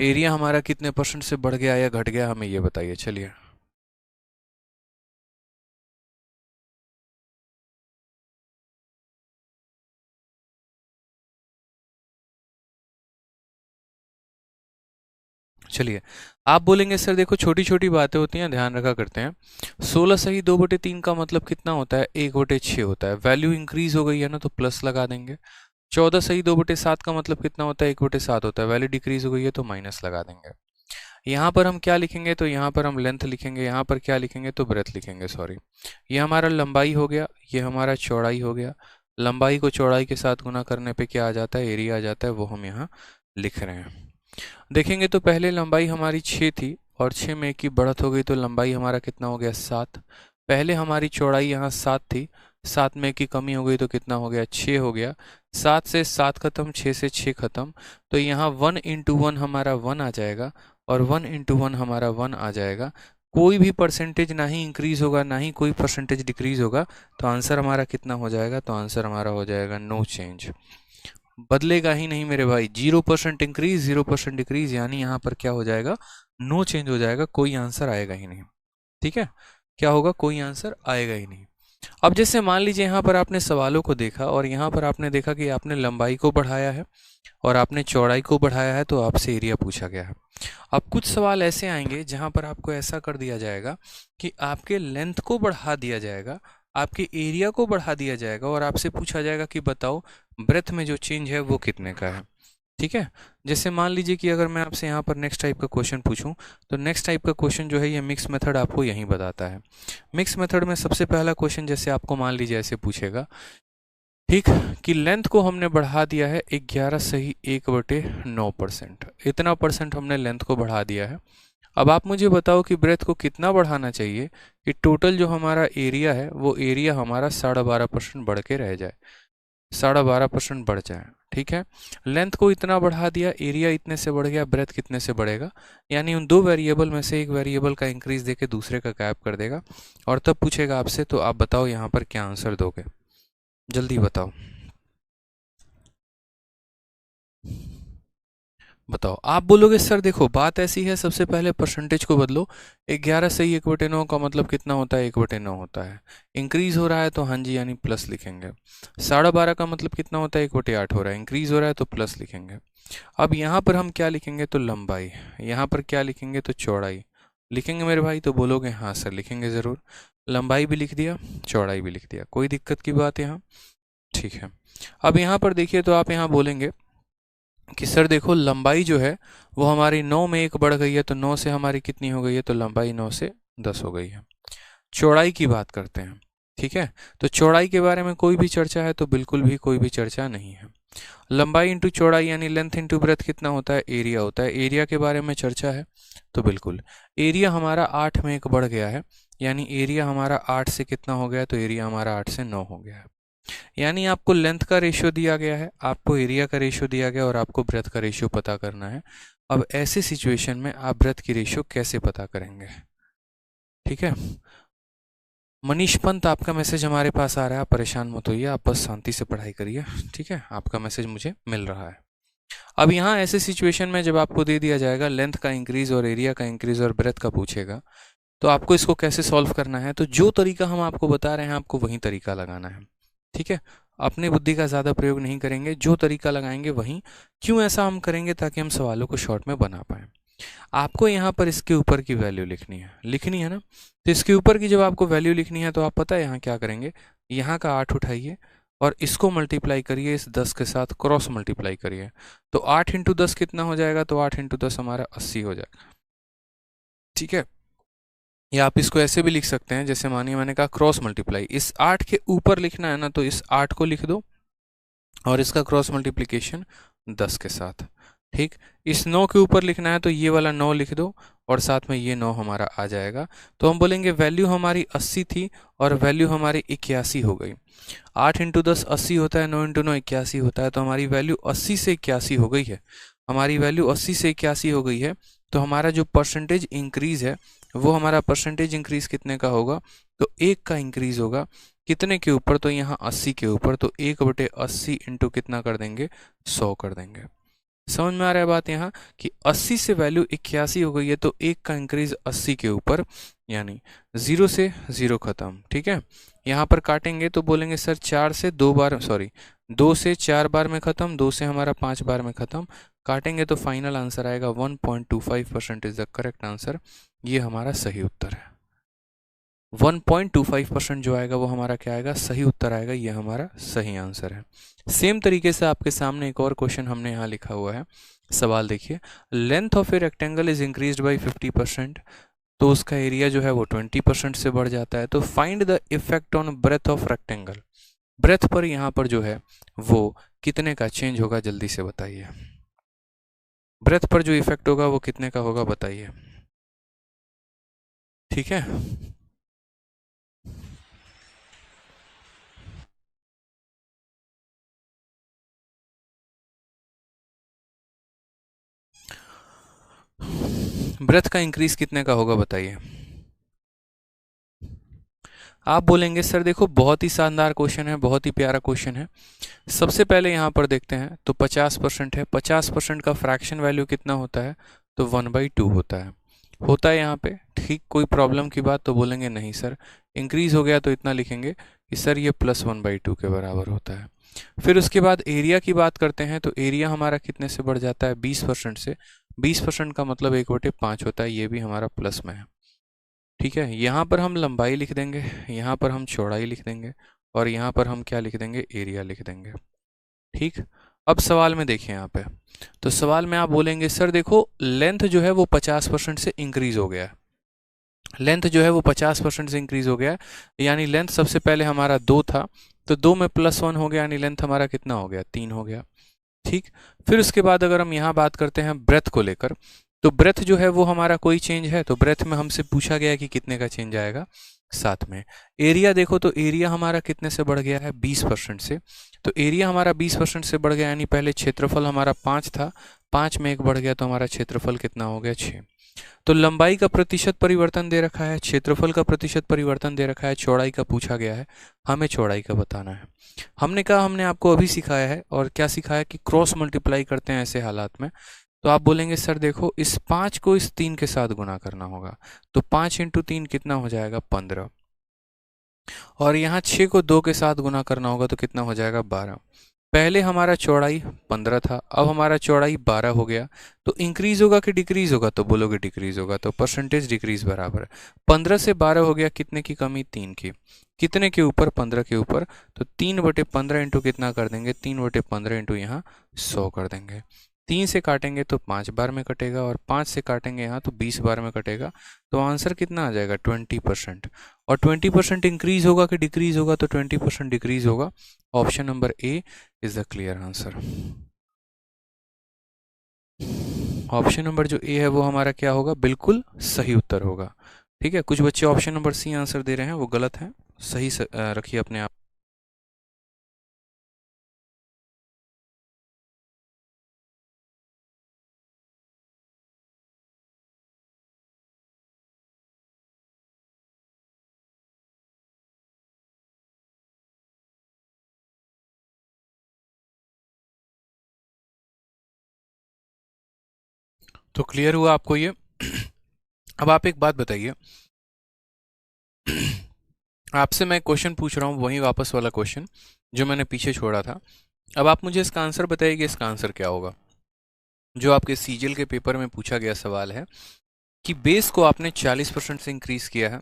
एरिया हमारा कितने परसेंट से बढ़ गया या घट गया, हमें ये बताइए। चलिए चलिए, आप बोलेंगे सर देखो छोटी छोटी बातें होती हैं, ध्यान रखा करते हैं। 16/2/3 का मतलब कितना होता है 1/6 होता है। वैल्यू इंक्रीज हो गई है ना तो प्लस लगा देंगे। 14/2/7 का मतलब कितना होता है 1/7 होता है। वैल्यू डिक्रीज हो गई है तो माइनस लगा देंगे। यहाँ पर हम क्या लिखेंगे तो यहाँ पर हम लेंथ लिखेंगे, यहाँ पर क्या लिखेंगे तो ब्रेथ लिखेंगे, सॉरी। ये हमारा लंबाई हो गया, ये हमारा चौड़ाई हो गया। लंबाई को चौड़ाई के साथ गुना करने पे क्या आ जाता है एरिया आ जाता है, वो हम यहाँ लिख रहे हैं। देखेंगे तो पहले लंबाई हमारी 6 थी और 6 में 1 की बढ़त हो गई तो लंबाई हमारा कितना हो गया 7। पहले हमारी चौड़ाई यहाँ 7 थी, 7 में 1 की कमी हो गई तो कितना हो गया 6 हो गया। 7 से 7 खत्म, 6 से 6 खत्म, तो यहाँ 1 इंटू 1 हमारा 1 आ जाएगा और 1 इंटू 1 हमारा 1 आ जाएगा। कोई भी परसेंटेज ना ही इंक्रीज होगा ना ही कोई परसेंटेज डिक्रीज होगा, तो आंसर हमारा कितना हो जाएगा तो आंसर हमारा हो जाएगा नो चेंज। बदलेगा ही नहीं मेरे भाई, 0% इंक्रीज 0% डिक्रीज, यानी यहाँ पर क्या हो जाएगा नो चेंज हो जाएगा, कोई आंसर आएगा ही नहीं, ठीक है। क्या होगा, कोई आंसर आएगा ही नहीं। अब जैसे मान लीजिए यहाँ पर आपने सवालों को देखा और यहाँ पर आपने देखा कि आपने लंबाई को बढ़ाया है और आपने चौड़ाई को बढ़ाया है, तो आपसे एरिया पूछा गया है। अब कुछ सवाल ऐसे आएंगे जहाँ पर आपको ऐसा कर दिया जाएगा कि आपके लेंथ को बढ़ा दिया जाएगा, आपके एरिया को बढ़ा दिया जाएगा और आपसे पूछा जाएगा कि बताओ ब्रेथ में जो चेंज है वो कितने का है। ठीक है। जैसे मान लीजिए कि अगर मैं आपसे यहाँ पर नेक्स्ट टाइप का क्वेश्चन पूछूं, तो नेक्स्ट टाइप का क्वेश्चन जो है ये मिक्स मेथड आपको यहीं बताता है। मिक्स मेथड में सबसे पहला क्वेश्चन जैसे आपको मान लीजिए ऐसे पूछेगा, ठीक, कि लेंथ को हमने बढ़ा दिया है 11/1/9%, इतना परसेंट हमने लेंथ को बढ़ा दिया है। अब आप मुझे बताओ कि ब्रेथ को कितना बढ़ाना चाहिए कि टोटल जो हमारा एरिया है वो एरिया हमारा 12.5% बढ़ के रह जाए, 12.5% बढ़ जाए। ठीक है, लेंथ को इतना बढ़ा दिया, एरिया इतने से बढ़ गया, ब्रेथ कितने से बढ़ेगा, यानी उन दो वेरिएबल में से एक वेरिएबल का इंक्रीज देके दूसरे का गायब कर देगा। और तब पूछेगा आपसे, तो आप बताओ यहाँ पर क्या आंसर दोगे, जल्दी बताओ। बताओ, आप बोलोगे सर देखो बात ऐसी है, सबसे पहले परसेंटेज को बदलो, 11/1/9 का मतलब कितना होता है, 1/9 होता है। इंक्रीज हो रहा है तो हाँ जी यानी प्लस लिखेंगे। 12.5 का मतलब कितना होता है, 1/8 हो रहा है, इंक्रीज हो रहा है तो प्लस लिखेंगे। अब यहाँ पर हम क्या लिखेंगे, तो लंबाई, यहाँ पर क्या लिखेंगे, तो चौड़ाई लिखेंगे मेरे भाई। तो बोलोगे हाँ सर लिखेंगे ज़रूर, लंबाई भी लिख दिया, चौड़ाई भी लिख दिया, कोई दिक्कत की बात यहाँ। ठीक है, अब यहाँ पर देखिए, तो आप यहाँ बोलेंगे कि सर देखो लंबाई जो है वो हमारी 9 में एक बढ़ गई है, तो 9 से हमारी कितनी हो गई है, तो लंबाई 9 से 10 हो गई है। चौड़ाई की बात करते हैं, ठीक है, तो चौड़ाई के बारे में कोई भी चर्चा है, तो बिल्कुल भी कोई भी चर्चा नहीं है। लंबाई इंटू चौड़ाई यानी लेंथ इंटू ब्रेथ कितना होता है, एरिया होता है। एरिया के बारे में चर्चा है, तो बिल्कुल एरिया हमारा 8 में एक बढ़ गया है, यानी एरिया हमारा 8 से कितना हो गया, तो एरिया हमारा 8 से 9 हो गया है। यानी आपको लेंथ का रेशियो दिया गया है, आपको एरिया का रेशियो दिया गया, और आपको ब्रेथ का रेशियो पता करना है। अब ऐसे सिचुएशन में आप ब्रेथ की रेशियो कैसे पता करेंगे। ठीक है, मनीष पंत आपका मैसेज हमारे पास आ रहा है, आप परेशान मत होइए, आप बस शांति से पढ़ाई करिए। ठीक है, आपका मैसेज मुझे मिल रहा है। अब यहाँ ऐसे सिचुएशन में जब आपको दे दिया जाएगा लेंथ का इंक्रीज और एरिया का इंक्रीज और ब्रेथ का पूछेगा, तो आपको इसको कैसे सॉल्व करना है, तो जो तरीका हम आपको बता रहे हैं आपको वही तरीका लगाना है। ठीक है, अपनी बुद्धि का ज़्यादा प्रयोग नहीं करेंगे, जो तरीका लगाएंगे वही। क्यों ऐसा हम करेंगे, ताकि हम सवालों को शॉर्ट में बना पाएँ। आपको यहाँ पर इसके ऊपर की वैल्यू लिखनी है ना, तो इसके ऊपर की जब आपको वैल्यू लिखनी है, तो आप पता है यहाँ क्या करेंगे, यहाँ का 8 उठाइए और इसको मल्टीप्लाई करिए इस 10 के साथ, क्रॉस मल्टीप्लाई करिए, तो 8 इंटू 10 कितना हो जाएगा, तो 8 इंटू 10 हमारा 80 हो जाएगा। ठीक है, या आप इसको ऐसे भी लिख सकते हैं, जैसे मानिए मैंने कहा क्रॉस मल्टीप्लाई, इस 8 के ऊपर लिखना है ना, तो इस 8 को लिख दो और इसका क्रॉस मल्टीप्लिकेशन 10 के साथ। ठीक, इस 9 के ऊपर लिखना है तो ये वाला 9 लिख दो और साथ में ये 9 हमारा आ जाएगा। तो हम बोलेंगे वैल्यू हमारी 80 थी और वैल्यू हमारी 81 हो गई। 8 इंटू 10 80 होता है, 9 इंटू 9 81 होता है, तो हमारी वैल्यू 80 से 81 हो गई है। हमारी वैल्यू 80 से 81 हो गई है, तो हमारा जो परसेंटेज इंक्रीज है वो हमारा परसेंटेज इंक्रीज कितने का होगा, तो 1 का इंक्रीज होगा। कितने के ऊपर, तो यहाँ 80 के ऊपर, तो 1/80 इंटू कितना कर देंगे, 100 कर देंगे। समझ में आ रहा है बात यहाँ, कि 80 से वैल्यू 81 हो गई है, तो 1 का इंक्रीज 80 के ऊपर, यानी 0 से 0 खत्म। ठीक है, यहाँ पर काटेंगे तो बोलेंगे सर 4 से 2 बार, सॉरी 2 से 4 बार में खत्म, 2 से हमारा 5 बार में खत्म। काटेंगे तो फाइनल आंसर आएगा 1.25% इज द करेक्ट आंसर। ये हमारा सही उत्तर है। 1.25% जो आएगा वो हमारा क्या आएगा, सही उत्तर आएगा, ये हमारा सही आंसर है। सेम तरीके से आपके सामने एक और क्वेश्चन हमने यहाँ लिखा हुआ है। सवाल देखिए, length of a rectangle is increased by 50%, तो उसका एरिया जो है वो 20% से बढ़ जाता है। तो find the effect on breadth of rectangle, breadth पर यहाँ पर जो है वो कितने का चेंज होगा, जल्दी से बताइए। ब्रेथ पर जो इफेक्ट होगा वो कितने का होगा, बताइए। ठीक है, ब्रेथ का इंक्रीज कितने का होगा, बताइए। आप बोलेंगे सर देखो बहुत ही शानदार क्वेश्चन है, बहुत ही प्यारा क्वेश्चन है। सबसे पहले यहाँ पर देखते हैं, तो 50% है, 50% का फ्रैक्शन वैल्यू कितना होता है, तो 1/2 होता है यहाँ पे। ठीक, कोई प्रॉब्लम की बात, तो बोलेंगे नहीं सर, इंक्रीज हो गया तो इतना लिखेंगे कि सर ये +1/2 के बराबर होता है। फिर उसके बाद एरिया की बात करते हैं, तो एरिया हमारा कितने से बढ़ जाता है, 20% से। 20% का मतलब 1/5 होता है, ये भी हमारा प्लस में है। ठीक है, यहाँ पर हम लंबाई लिख देंगे, यहाँ पर हम चौड़ाई लिख देंगे और यहाँ पर हम क्या लिख देंगे, एरिया लिख देंगे। ठीक, अब सवाल में देखिए यहाँ पे, तो सवाल में आप बोलेंगे सर देखो लेंथ जो है वो 50% से इंक्रीज हो गया है, लेंथ जो है वो 50% से इंक्रीज हो गया है, यानी लेंथ सबसे पहले हमारा 2 था, तो 2 में +1 हो गया, यानी लेंथ हमारा कितना हो गया, 3 हो गया। ठीक, फिर उसके बाद अगर हम यहाँ बात करते हैं ब्रेथ को लेकर, तो ब्रेथ जो है वो हमारा कोई चेंज है, तो ब्रेथ में हमसे पूछा गया है कि कितने का चेंज आएगा, 7 में। एरिया देखो तो एरिया हमारा कितने से बढ़ गया है, 20% से, तो एरिया हमारा 20% से बढ़ गया, यानी पहले क्षेत्रफल हमारा 5 था, 5 में 1 बढ़ गया, तो हमारा क्षेत्रफल कितना हो गया, 6। तो लंबाई का प्रतिशत परिवर्तन दे रखा है, क्षेत्रफल का प्रतिशत परिवर्तन दे रखा है, चौड़ाई का पूछा गया है, हमें चौड़ाई का बताना है। हमने कहा, हमने आपको अभी सिखाया है, और क्या सिखाया कि क्रॉस मल्टीप्लाई करते हैं ऐसे हालात में। तो आप बोलेंगे सर देखो इस 5 को इस 3 के साथ गुना करना होगा, तो 5 × 3 कितना हो जाएगा, 15, और यहाँ 6 को 2 के साथ गुना करना होगा, तो कितना हो जाएगा, 12। पहले हमारा चौड़ाई 15 था, अब हमारा चौड़ाई 12 हो गया, तो इंक्रीज होगा कि डिक्रीज होगा, तो बोलोगे डिक्रीज होगा, तो परसेंटेज डिक्रीज बराबर है। 15 से 12 हो गया, कितने की कमी, 3 की, कितने के ऊपर, 15 के ऊपर, तो 3/15 इंटू कितना कर देंगे, 3/15 इंटू यहाँ 100 कर देंगे। 3 से काटेंगे तो 5 बार में कटेगा, और 5 से काटेंगे यहाँ तो 20 बार में कटेगा, तो आंसर कितना आ जाएगा, 20%। और 20% इंक्रीज होगा कि डिक्रीज होगा, तो 20% डिक्रीज होगा। Option number A is the clear answer. Option number जो ए है वो हमारा क्या होगा, बिल्कुल सही उत्तर होगा। ठीक है, कुछ बच्चे ऑप्शन नंबर सी आंसर दे रहे हैं, वो गलत है, सही रखिए अपने आप। तो क्लियर हुआ आपको ये। अब आप एक बात बताइए, आपसे मैं क्वेश्चन पूछ रहा हूँ, वही वापस वाला क्वेश्चन जो मैंने पीछे छोड़ा था। अब आप मुझे इसका आंसर बताइए कि इसका आंसर क्या होगा। जो आपके सीजीएल के पेपर में पूछा गया सवाल है कि बेस को आपने 40% से इंक्रीज किया है,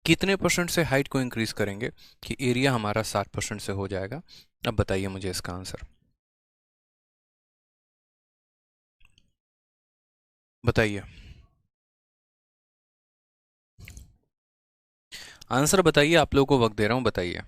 कितने परसेंट से हाइट को इंक्रीज करेंगे कि एरिया हमारा 60% से हो जाएगा। अब बताइए मुझे इसका आंसर, बताइए, आंसर बताइए, आप लोगों को वक्त दे रहा हूं, बताइए।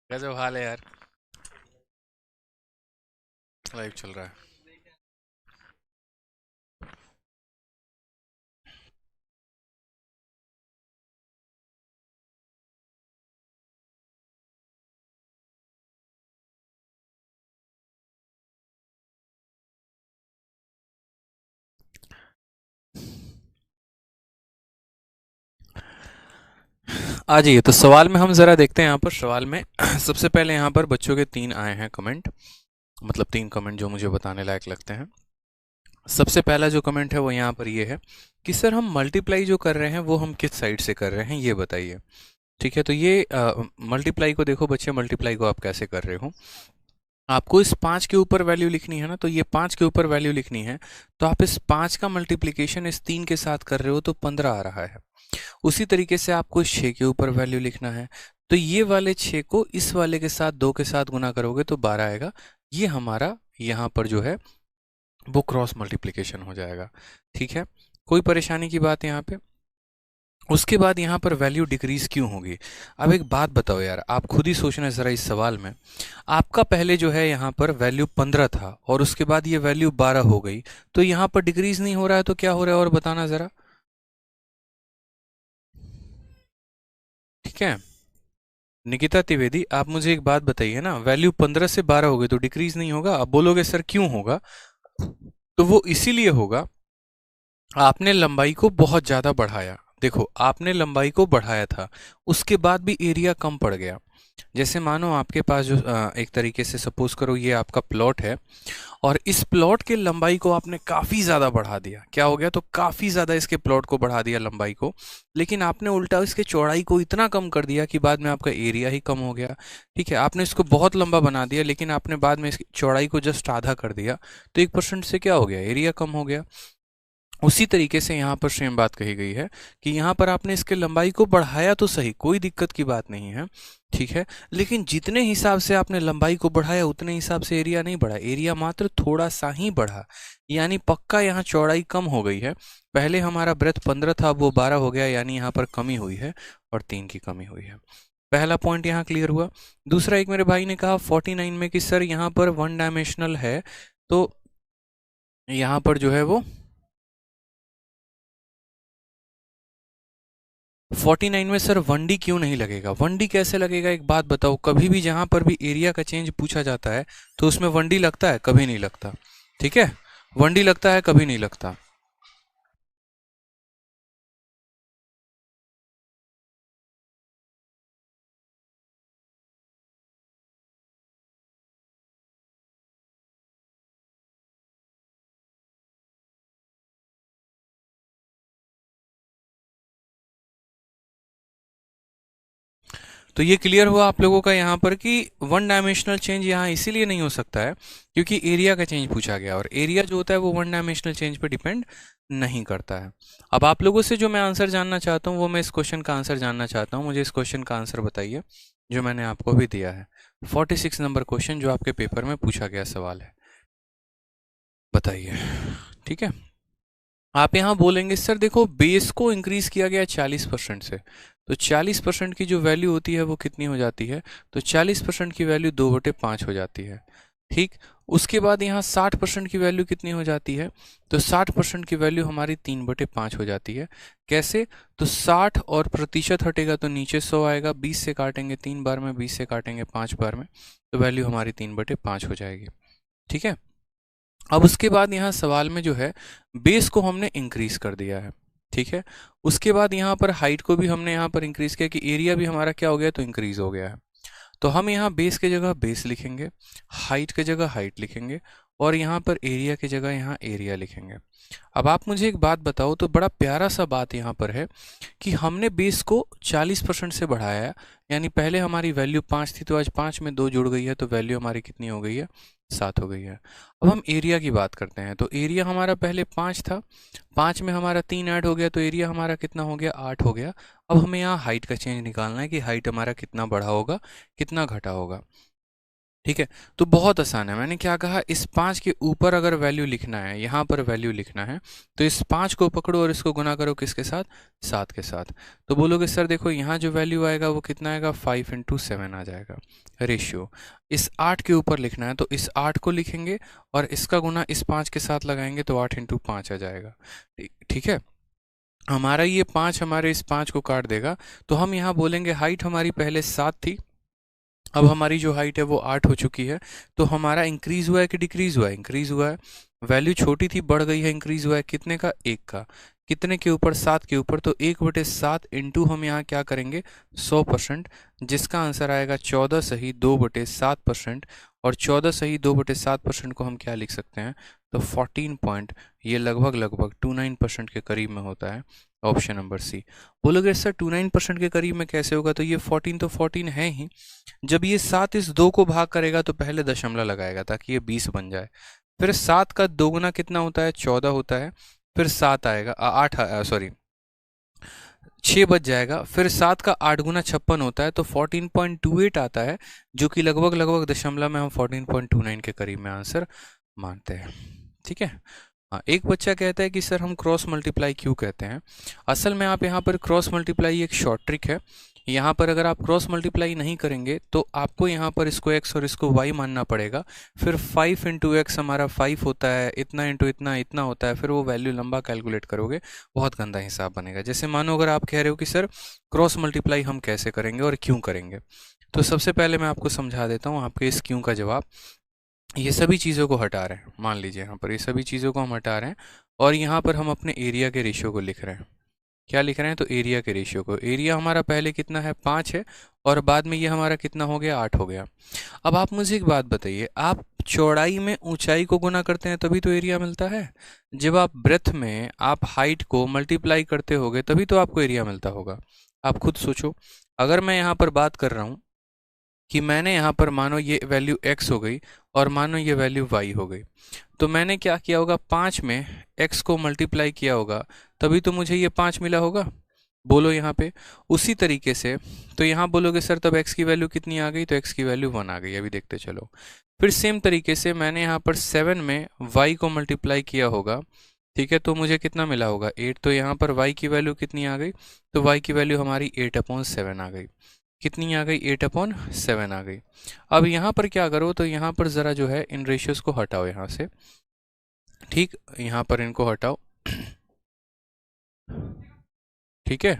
गजब हाल है यार, लाइव चल रहा है। आ जाइए, तो सवाल में हम जरा देखते हैं, यहाँ पर सवाल में सबसे पहले यहाँ पर बच्चों के 3 आए हैं कमेंट, मतलब 3 कमेंट जो मुझे बताने लायक लगते हैं। सबसे पहला जो कमेंट है वो यहाँ पर ये है कि सर हम मल्टीप्लाई जो कर रहे हैं वो हम किस साइड से कर रहे हैं, ये बताइए। ठीक है, तो ये मल्टीप्लाई को देखो बच्चे, मल्टीप्लाई को आप कैसे कर रहे हो, आपको इस 5 के ऊपर वैल्यू लिखनी है ना, तो ये 5 के ऊपर वैल्यू लिखनी है, तो आप इस 5 का मल्टीप्लिकेशन इस 3 के साथ कर रहे हो, तो 15 आ रहा है। उसी तरीके से आपको 6 के ऊपर वैल्यू लिखना है, तो ये वाले 6 को इस वाले के साथ 2 के साथ गुना करोगे तो 12 आएगा। ये हमारा यहाँ पर जो है वो क्रॉस मल्टीप्लिकेशन हो जाएगा। ठीक है, कोई परेशानी की बात यहाँ पे? उसके बाद यहाँ पर वैल्यू डिक्रीज क्यों होगी? अब एक बात बताओ यार, आप खुद ही सोचना ज़रा इस सवाल में। आपका पहले जो है यहाँ पर वैल्यू 15 था और उसके बाद ये वैल्यू 12 हो गई, तो यहाँ पर डिक्रीज नहीं हो रहा है तो क्या हो रहा है और बताना ज़रा। ठीक है, निकिता त्रिवेदी, आप मुझे एक बात बताइए ना, वैल्यू 15 से 12 हो गई तो डिक्रीज नहीं होगा? आप बोलोगे सर क्यों होगा, तो वो इसीलिए होगा, आपने लंबाई को बहुत ज़्यादा बढ़ाया। देखो, आपने लंबाई को बढ़ाया था, उसके बाद भी एरिया कम पड़ गया। जैसे मानो आपके पास जो एक तरीके से सपोज करो ये आपका प्लॉट है, और इस प्लॉट के लंबाई को आपने काफ़ी ज़्यादा बढ़ा दिया। क्या हो गया, तो काफ़ी ज़्यादा इसके प्लॉट को बढ़ा दिया, लंबाई को। लेकिन आपने उल्टा इसके चौड़ाई को इतना कम कर दिया कि बाद में आपका एरिया ही कम हो गया। ठीक है, आपने इसको बहुत लंबा बना दिया लेकिन आपने बाद में इसकी चौड़ाई को जस्ट आधा कर दिया, तो 1% से क्या हो गया, एरिया कम हो गया। उसी तरीके से यहाँ पर सेम बात कही गई है कि यहाँ पर आपने इसके लंबाई को बढ़ाया तो सही, कोई दिक्कत की बात नहीं है। ठीक है, लेकिन जितने हिसाब से आपने लंबाई को बढ़ाया उतने हिसाब से एरिया नहीं बढ़ा, एरिया मात्र थोड़ा सा ही बढ़ा। यानी पक्का यहाँ चौड़ाई कम हो गई है। पहले हमारा ब्रेथ 15 था, अब वो 12 हो गया, यानी यहाँ पर कमी हुई है और 3 की कमी हुई है। पहला पॉइंट यहाँ क्लियर हुआ। दूसरा, एक मेरे भाई ने कहा 49 में कि सर यहाँ पर वन डायमेंशनल है, तो यहाँ पर जो है वो 49 में सर 1D क्यों नहीं लगेगा? 1D कैसे लगेगा, एक बात बताओ। कभी भी जहां पर भी एरिया का चेंज पूछा जाता है तो उसमें 1D लगता है? कभी नहीं लगता। ठीक है, 1D लगता है, कभी नहीं लगता। तो ये क्लियर हुआ आप लोगों का यहाँ पर कि वन डायमेंशनल चेंज यहाँ इसीलिए नहीं हो सकता है क्योंकि एरिया का चेंज पूछा गया, और एरिया जो होता है वो वन डायमेंशनल चेंज पर डिपेंड नहीं करता है। अब आप लोगों से जो मैं आंसर जानना चाहता हूँ वो मैं इस क्वेश्चन का आंसर जानना चाहता हूँ। मुझे इस क्वेश्चन का आंसर बताइए जो मैंने आपको भी दिया है। 46 नंबर क्वेश्चन जो आपके पेपर में पूछा गया सवाल है, बताइए। ठीक है, आप यहाँ बोलेंगे सर देखो बेस को इंक्रीज किया गया 40% से, तो 40% की जो वैल्यू होती है वो कितनी हो जाती है, तो 40% की वैल्यू 2/5 हो जाती है। ठीक, उसके बाद यहाँ 60% की वैल्यू कितनी हो जाती है, तो 60% की वैल्यू हमारी 3/5 हो जाती है। कैसे, तो 60 और प्रतिशत हटेगा तो नीचे 100 आएगा, 20 से काटेंगे 3 बार में, 20 से काटेंगे 5 बार में, तो वैल्यू हमारी 3/5 हो जाएगी। ठीक है, अब उसके बाद यहाँ सवाल में जो है बेस को हमने इंक्रीज कर दिया है। ठीक है, उसके बाद यहाँ पर हाइट को भी हमने यहाँ पर इंक्रीज किया कि एरिया भी हमारा क्या हो गया, तो इंक्रीज हो गया है। तो हम यहाँ बेस की जगह बेस लिखेंगे, हाइट की जगह हाइट लिखेंगे, और यहाँ पर एरिया की जगह यहाँ एरिया लिखेंगे। अब आप मुझे एक बात बताओ, तो बड़ा प्यारा सा बात यहाँ पर है कि हमने बेस को 40% से बढ़ाया है, यानी पहले हमारी वैल्यू 5 थी तो आज 5 में 2 जुड़ गई है, तो वैल्यू हमारी कितनी हो गई है, 7 हो गई है। अब हम एरिया की बात करते हैं, तो एरिया हमारा पहले 5 था, 5 में हमारा 3 ऐड हो गया, तो एरिया हमारा कितना हो गया, 8 हो गया। अब हमें यहाँ हाइट का चेंज निकालना है कि हाइट हमारा कितना बढ़ा होगा, कितना घटा होगा। ठीक है, तो बहुत आसान है। मैंने क्या कहा, इस 5 के ऊपर अगर वैल्यू लिखना है, यहाँ पर वैल्यू लिखना है, तो इस 5 को पकड़ो और इसको गुना करो किसके साथ, 7 के साथ। तो बोलोगे सर देखो यहाँ जो वैल्यू आएगा वो कितना आएगा, 5 × 7 आ जाएगा रेशियो। इस 8 के ऊपर लिखना है तो इस 8 को लिखेंगे और इसका गुना इस 5 के साथ लगाएंगे तो 8 × 5 आ जाएगा। ठीक है, हमारा ये 5 हमारे इस 5 को काट देगा, तो हम यहाँ बोलेंगे हाइट हमारी पहले 7 थी, अब हमारी जो हाइट है वो 8 हो चुकी है। तो हमारा इंक्रीज हुआ है कि डिक्रीज हुआ है, इंक्रीज हुआ है। वैल्यू छोटी थी बढ़ गई है, इंक्रीज हुआ है कितने का, 1 का। कितने के ऊपर, 7 के ऊपर, तो 1/7 इंटू हम यहाँ क्या करेंगे, 100%, जिसका आंसर आएगा 14 सही 2/7%। और 14 सही 2/7% को हम क्या लिख सकते हैं, तो 14 पॉइंट, ये लगभग लगभग 29% के करीब में होता है, ऑप्शन नंबर सी। बोलोगे सर 29% के करीब में कैसे होगा, तो ये 14 तो 14 है ही। जब ये 7 इस 2 को भाग करेगा तो पहले दशमलव लगाएगा ताकि ये 20 बन जाए। फिर 7 का दोगुना कितना होता है, 14 होता है। फिर 7 आएगा, 8, सॉरी 6 बच जाएगा। फिर 7 का 8 गुना 56 होता है, तो 14.28 आता है, जो कि लगभग लगभग दशमलव में हम 14.29 के करीब में आंसर मानते हैं। ठीक है, हाँ, एक बच्चा कहता है कि सर हम क्रॉस मल्टीप्लाई क्यों कहते हैं। असल में आप यहाँ पर क्रॉस मल्टीप्लाई एक शॉर्ट ट्रिक है। यहाँ पर अगर आप क्रॉस मल्टीप्लाई नहीं करेंगे तो आपको यहाँ पर इसको x और इसको y मानना पड़ेगा। फिर 5 इंटू एक्स हमारा 5 होता है, इतना इंटू इतना इतना होता है, फिर वो वैल्यू लंबा कैलकुलेट करोगे, बहुत गंदा हिसाब बनेगा। जैसे मानो अगर आप कह रहे हो कि सर क्रॉस मल्टीप्लाई हम कैसे करेंगे और क्यों करेंगे, तो सबसे पहले मैं आपको समझा देता हूँ आपके इस क्यों का जवाब। ये सभी चीज़ों को हटा रहे हैं, मान लीजिए यहाँ पर ये सभी चीज़ों को हम हटा रहे हैं और यहाँ पर हम अपने एरिया के रेशियो को लिख रहे हैं। क्या लिख रहे हैं? तो एरिया के रेशियो को। एरिया हमारा पहले कितना है? 5 है, और बाद में ये हमारा कितना हो गया? 8 हो गया। अब आप मुझे एक बात बताइए, आप चौड़ाई में ऊंचाई को गुना करते हैं तभी तो एरिया मिलता है। जब आप ब्रेथ में आप हाइट को मल्टीप्लाई करते होगे तभी तो आपको एरिया मिलता होगा। आप खुद सोचो, अगर मैं यहाँ पर बात कर रहा हूँ कि मैंने यहाँ पर मानो ये वैल्यू x हो गई और मानो ये वैल्यू y हो गई, तो मैंने क्या किया होगा? 5 में x को मल्टीप्लाई किया होगा, तभी तो मुझे ये 5 मिला होगा। बोलो यहाँ पे। उसी तरीके से तो यहाँ बोलोगे सर तब x की वैल्यू कितनी आ गई? तो x की वैल्यू 1 आ गई। अभी देखते चलो। फिर सेम तरीके से मैंने यहाँ पर 7 में y को मल्टीप्लाई किया होगा, ठीक है, तो मुझे कितना मिला होगा? 8। तो यहाँ पर y की वैल्यू कितनी आ गई? तो y की वैल्यू हमारी 8/7 आ गई। कितनी आ गई? 8/7 आ गई। अब यहाँ पर क्या करो, तो यहाँ पर ज़रा जो है इन रेशियोज़ को हटाओ यहाँ से, ठीक, यहाँ पर इनको हटाओ, ठीक है।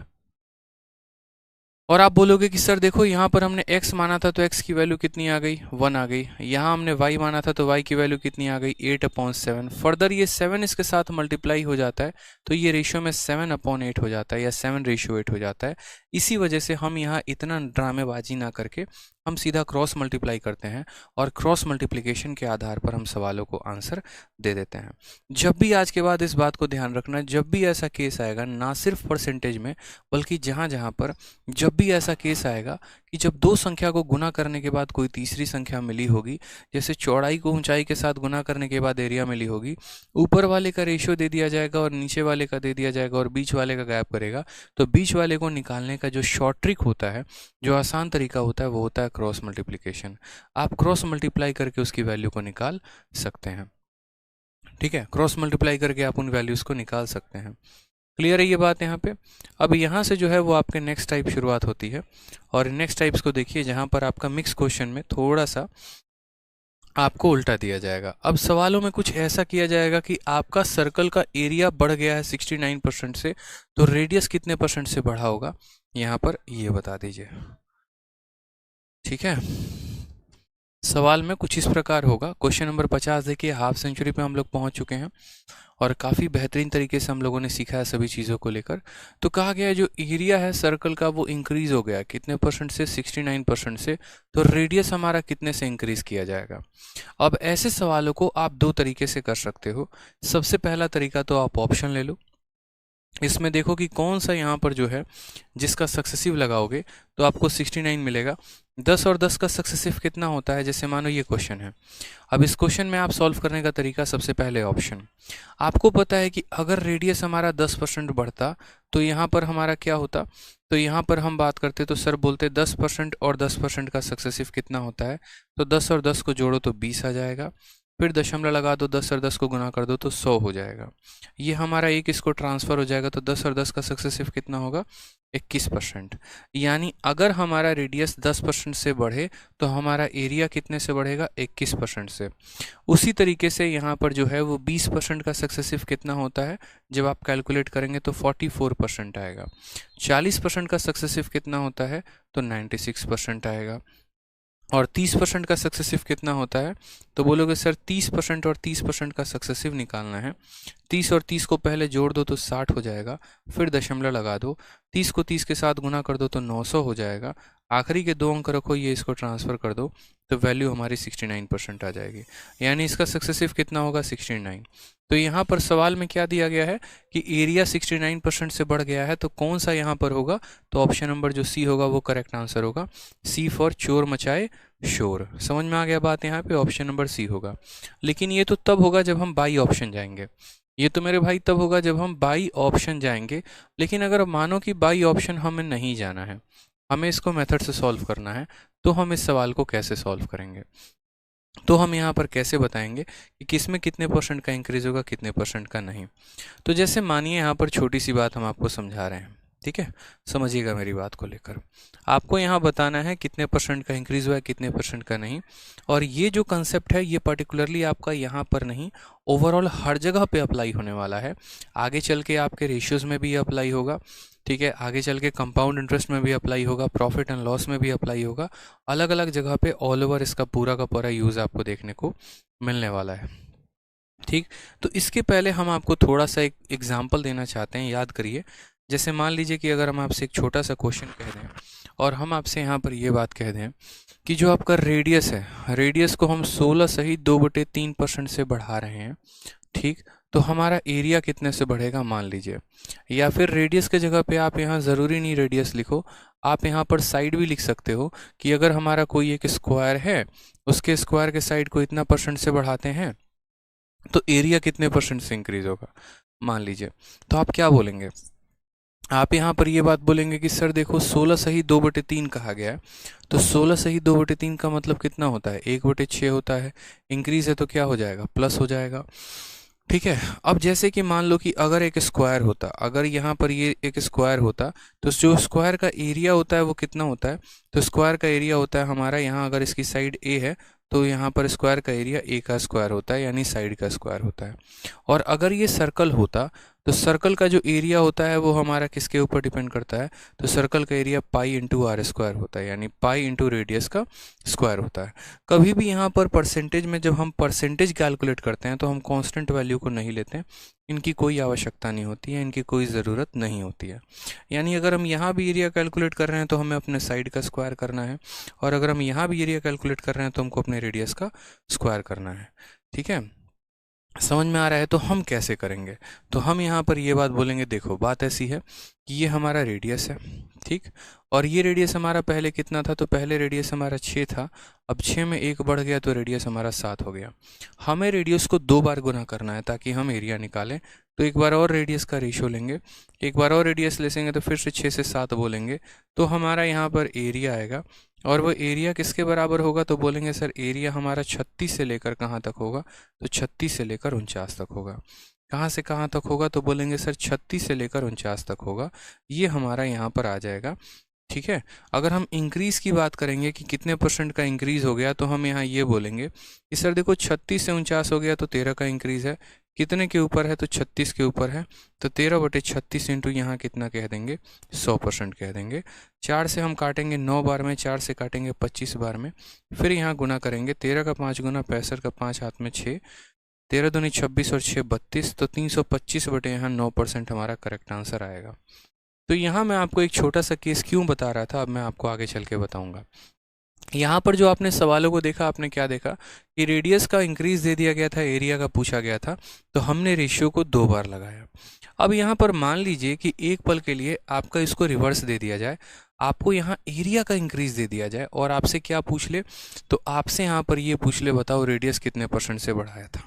और आप बोलोगे कि सर देखो यहाँ पर हमने x माना था तो x की वैल्यू कितनी आ गई? 1 आ गई। यहाँ हमने y माना था तो y की वैल्यू कितनी आ गई? 8/7। फर्दर ये 7 इसके साथ मल्टीप्लाई हो जाता है तो ये रेशियो में 7/8 हो जाता है या 7:8 हो जाता है। इसी वजह से हम यहाँ इतना ड्रामेबाजी ना करके हम सीधा क्रॉस मल्टीप्लाई करते हैं और क्रॉस मल्टीप्लिकेशन के आधार पर हम सवालों को आंसर दे देते हैं। जब भी आज के बाद इस बात को ध्यान रखना, जब भी ऐसा केस आएगा, ना सिर्फ परसेंटेज में बल्कि जहाँ जहाँ पर जब भी ऐसा केस आएगा कि जब दो संख्या को गुना करने के बाद कोई तीसरी संख्या मिली होगी, जैसे चौड़ाई को ऊंचाई के साथ गुना करने के बाद एरिया मिली होगी, ऊपर वाले का रेशियो दे दिया जाएगा और नीचे वाले का दे दिया जाएगा और बीच वाले का गैप करेगा, तो बीच वाले को निकालने का जो शॉर्ट ट्रिक होता है, जो आसान तरीका होता है, वो होता है क्रॉस मल्टीप्लिकेशन। आप क्रॉस मल्टीप्लाई करके उसकी वैल्यू को निकाल सकते हैं, ठीक है। क्रॉस मल्टीप्लाई करके आप उन वैल्यूज़ को निकाल सकते हैं। क्लियर है ये बात यहाँ पे? अब यहाँ से जो है वो आपके नेक्स्ट टाइप शुरुआत होती है और नेक्स्ट टाइप्स को देखिए जहाँ पर आपका मिक्स क्वेश्चन में थोड़ा सा आपको उल्टा दिया जाएगा। अब सवालों में कुछ ऐसा किया जाएगा कि आपका सर्कल का एरिया बढ़ गया है 69% से, तो रेडियस कितने परसेंट से बढ़ा होगा यहाँ पर ये बता दीजिए, ठीक है। सवाल में कुछ इस प्रकार होगा। क्वेश्चन नंबर 50 देखिए, हाफ सेंचुरी पे हम लोग पहुंच चुके हैं और काफ़ी बेहतरीन तरीके से हम लोगों ने सीखा है सभी चीज़ों को लेकर। तो कहा गया है जो एरिया है सर्कल का वो इंक्रीज़ हो गया कितने परसेंट से? 69% से। तो रेडियस हमारा कितने से इंक्रीज़ किया जाएगा? अब ऐसे सवालों को आप दो तरीके से कर सकते हो। सबसे पहला तरीका तो आप ऑप्शन ले लो। इसमें देखो कि कौन सा यहाँ पर जो है जिसका सक्सेसिव लगाओगे तो आपको 69 मिलेगा। 10 और 10 का सक्सेसिव कितना होता है? जैसे मानो ये क्वेश्चन है। अब इस क्वेश्चन में आप सॉल्व करने का तरीका, सबसे पहले ऑप्शन। आपको पता है कि अगर रेडियस हमारा 10% बढ़ता तो यहाँ पर हमारा क्या होता? तो यहाँ पर हम बात करते तो सर बोलते 10% और 10% का सक्सेसिव कितना होता है? तो 10 और 10 को जोड़ो तो 20 आ जाएगा, फिर दशमलव लगा दो, 10 और 10 को गुना कर दो तो 100 हो जाएगा। ये हमारा एक इसको ट्रांसफ़र हो जाएगा, तो 10 और 10 का सक्सेसिव कितना होगा? 21%। यानी अगर हमारा रेडियस 10% से बढ़े तो हमारा एरिया कितने से बढ़ेगा? 21% से। उसी तरीके से यहाँ पर जो है वो 20% का सक्सेसिव कितना होता है? जब आप कैलकुलेट करेंगे तो 44% आएगा। 40% का सक्सेसिव कितना होता है? तो 96% आएगा। और 30% का सक्सेसिव कितना होता है? तो बोलोगे सर 30% और 30% का सक्सेसिव निकालना है। 30 और 30 को पहले जोड़ दो तो 60 हो जाएगा, फिर दशमलव लगा दो, 30 को 30 के साथ गुना कर दो तो 900 हो जाएगा, आखिरी के 2 अंक रखो, ये इसको ट्रांसफ़र कर दो तो वैल्यू हमारी 69% आ जाएगी। यानी इसका सक्सेसिव कितना होगा? 69। तो यहाँ पर सवाल में क्या दिया गया है कि एरिया 69% से बढ़ गया है, तो कौन सा यहाँ पर होगा? तो ऑप्शन नंबर जो सी होगा वो करेक्ट आंसर होगा। सी फॉर चोर मचाए शोर। समझ में आ गया बात? यहाँ पे ऑप्शन नंबर सी होगा। लेकिन ये तो तब होगा जब हम बाई ऑप्शन जाएंगे। ये तो मेरे भाई तब होगा जब हम बाई ऑप्शन जाएंगे। लेकिन अगर मानो कि बाई ऑप्शन हमें नहीं जाना है, हमें इसको मेथड से सॉल्व करना है, तो हम इस सवाल को कैसे सॉल्व करेंगे? तो हम यहाँ पर कैसे बताएंगे कि किस में कितने परसेंट का इंक्रीज होगा, कितने परसेंट का नहीं। तो जैसे मानिए यहाँ पर छोटी सी बात हम आपको समझा रहे हैं, ठीक है, समझिएगा मेरी बात को लेकर। आपको यहाँ बताना है कितने परसेंट का इंक्रीज हुआ है, कितने परसेंट का नहीं। और ये जो कंसेप्ट है ये पर्टिकुलरली आपका यहाँ पर नहीं, ओवरऑल हर जगह पे अप्लाई होने वाला है। आगे चल के आपके रेशियोज में भी अप्लाई होगा, ठीक है, आगे चल के कंपाउंड इंटरेस्ट में भी अप्लाई होगा, प्रॉफिट एंड लॉस में भी अप्लाई होगा। अलग अलग जगह पे ऑल ओवर इसका पूरा का पूरा यूज़ आपको देखने को मिलने वाला है, ठीक। तो इसके पहले हम आपको थोड़ा सा एक एग्जाम्पल देना चाहते हैं, याद करिए। जैसे मान लीजिए कि अगर हम आपसे एक छोटा सा क्वेश्चन कह दें और हम आपसे यहाँ पर ये बात कह दें कि जो आपका रेडियस है, रेडियस को हम 16 सही 2/3% से बढ़ा रहे हैं, ठीक। तो हमारा एरिया कितने से बढ़ेगा मान लीजिए। या फिर रेडियस के जगह पे आप यहाँ ज़रूरी नहीं रेडियस लिखो, आप यहाँ पर साइड भी लिख सकते हो कि अगर हमारा कोई एक स्क्वायर है, उसके स्क्वायर के साइड को इतना परसेंट से बढ़ाते हैं तो एरिया कितने परसेंट से इंक्रीज होगा मान लीजिए। तो आप क्या बोलेंगे, आप यहाँ पर ये बात बोलेंगे कि सर देखो 16 सही 2/3 कहा गया है, तो 16 सही 2/3 का मतलब कितना होता है, 1/6 होता है। इंक्रीज है तो क्या हो जाएगा, प्लस हो जाएगा, ठीक है। अब जैसे कि मान लो कि अगर एक स्क्वायर होता, अगर यहाँ पर ये एक स्क्वायर होता, तो जो स्क्वायर का एरिया होता है वो कितना होता है, तो स्क्वायर का एरिया होता है हमारा यहाँ, अगर इसकी साइड ए है तो यहाँ पर स्क्वायर का एरिया ए का स्क्वायर होता है, यानी साइड का स्क्वायर होता है। और अगर ये सर्कल होता तो सर्कल का जो एरिया होता है वो हमारा किसके ऊपर डिपेंड करता है, तो सर्कल का area pi into R square होता है, यानी पाई इंटू रेडियस का स्क्वायर होता है। कभी भी यहाँ पर परसेंटेज में जब हम परसेंटेज कैलकुलेट करते हैं तो हम कांस्टेंट वैल्यू को नहीं लेते हैं, इनकी कोई आवश्यकता नहीं होती है, इनकी कोई ज़रूरत नहीं होती है। यानी अगर हम यहाँ भी एरिया कैलकुलेट कर रहे हैं तो हमें अपने साइड का स्क्वायर करना है, और अगर हम यहाँ भी एरिया कैलकुलेट कर रहे हैं तो हमको अपने रेडियस का स्क्वायर करना है, ठीक है। समझ में आ रहा है। तो हम कैसे करेंगे, तो हम यहाँ पर ये बात बोलेंगे, देखो बात ऐसी है कि ये हमारा रेडियस है, ठीक। और ये रेडियस हमारा पहले कितना था, तो पहले रेडियस हमारा 6 था, अब 6 में 1 बढ़ गया तो रेडियस हमारा 7 हो गया। हमें रेडियस को 2 बार गुना करना है ताकि हम एरिया निकालें। तो एक बार और रेडियस का रेशियो लेंगे, एक बार और रेडियस लेंगे तो फिर से 6 से 7 बोलेंगे, तो हमारा यहाँ पर एरिया आएगा। और वो एरिया किसके बराबर होगा, तो बोलेंगे सर एरिया हमारा 36 से लेकर कहाँ तक होगा, तो 36 से लेकर 49 तक होगा। कहाँ से कहाँ तक होगा, तो बोलेंगे सर 36 से लेकर 49 तक होगा, ये हमारा यहाँ पर आ जाएगा, ठीक है। अगर हम इंक्रीज़ की बात करेंगे कि कितने परसेंट का इंक्रीज़ हो गया, तो हम यहाँ ये बोलेंगे कि सर देखो 36 से 49 हो गया तो 13 का इंक्रीज़ है, कितने के ऊपर है, तो 36 के ऊपर है, तो 13/36 इंटू यहाँ कितना कह देंगे, 100% कह देंगे। 4 से हम काटेंगे 9 बार में, 4 से काटेंगे 25 बार में, फिर यहाँ गुना करेंगे, 13 का 5 गुना 65 का 5 हाथ में 6, 13 दूनी 26 और 6 32, तो 325 बटे यहाँ 9% हमारा करेक्ट आंसर आएगा। तो यहाँ मैं आपको एक छोटा सा केस क्यों बता रहा था, अब मैं आपको आगे चल के बताऊँगा। यहाँ पर जो आपने सवालों को देखा, आपने क्या देखा कि रेडियस का इंक्रीज दे दिया गया था, एरिया का पूछा गया था, तो हमने रेशियो को 2 बार लगाया। अब यहाँ पर मान लीजिए कि एक पल के लिए आपका इसको रिवर्स दे दिया जाए, आपको यहाँ एरिया का इंक्रीज दे दिया जाए और आपसे क्या पूछ ले, तो आपसे यहाँ पर ये पूछ ले बताओ रेडियस कितने परसेंट से बढ़ाया था,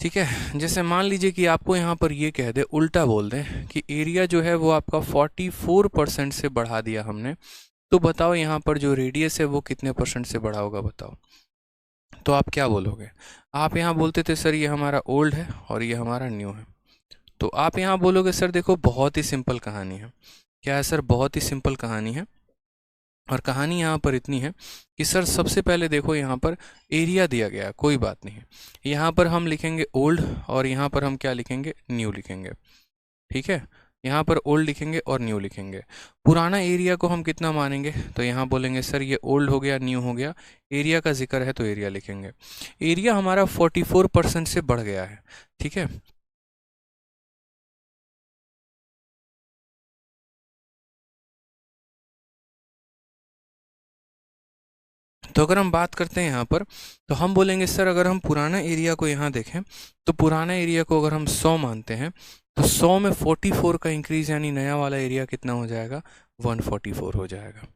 ठीक है। जैसे मान लीजिए कि आपको यहाँ पर ये कह दे, उल्टा बोल दें कि एरिया जो है वो आपका 44% से बढ़ा दिया हमने, तो बताओ यहाँ पर जो रेडियस है वो कितने परसेंट से बढ़ा होगा, बताओ। तो आप क्या बोलोगे, आप यहाँ बोलते थे सर ये हमारा ओल्ड है और ये हमारा न्यू है, तो आप यहाँ बोलोगे सर देखो बहुत ही सिंपल कहानी है। क्या है सर, बहुत ही सिंपल कहानी है। और कहानी यहाँ पर इतनी है कि सर सबसे पहले देखो यहाँ पर एरिया दिया गया है, कोई बात नहीं है, यहाँ पर हम लिखेंगे ओल्ड और यहाँ पर हम क्या लिखेंगे, न्यू लिखेंगे, ठीक है। यहाँ पर ओल्ड लिखेंगे और न्यू लिखेंगे। पुराना एरिया को हम कितना मानेंगे, तो यहाँ बोलेंगे सर ये ओल्ड हो गया, न्यू हो गया, एरिया का जिक्र है तो एरिया लिखेंगे। एरिया हमारा 44% से बढ़ गया है, ठीक है। तो अगर हम बात करते हैं यहाँ पर, तो हम बोलेंगे सर अगर हम पुराना एरिया को यहाँ देखें, तो पुराना एरिया को अगर हम 100 मानते हैं, तो 100 में 44 का इंक्रीज यानी नया वाला एरिया कितना हो जाएगा, 144 हो जाएगा।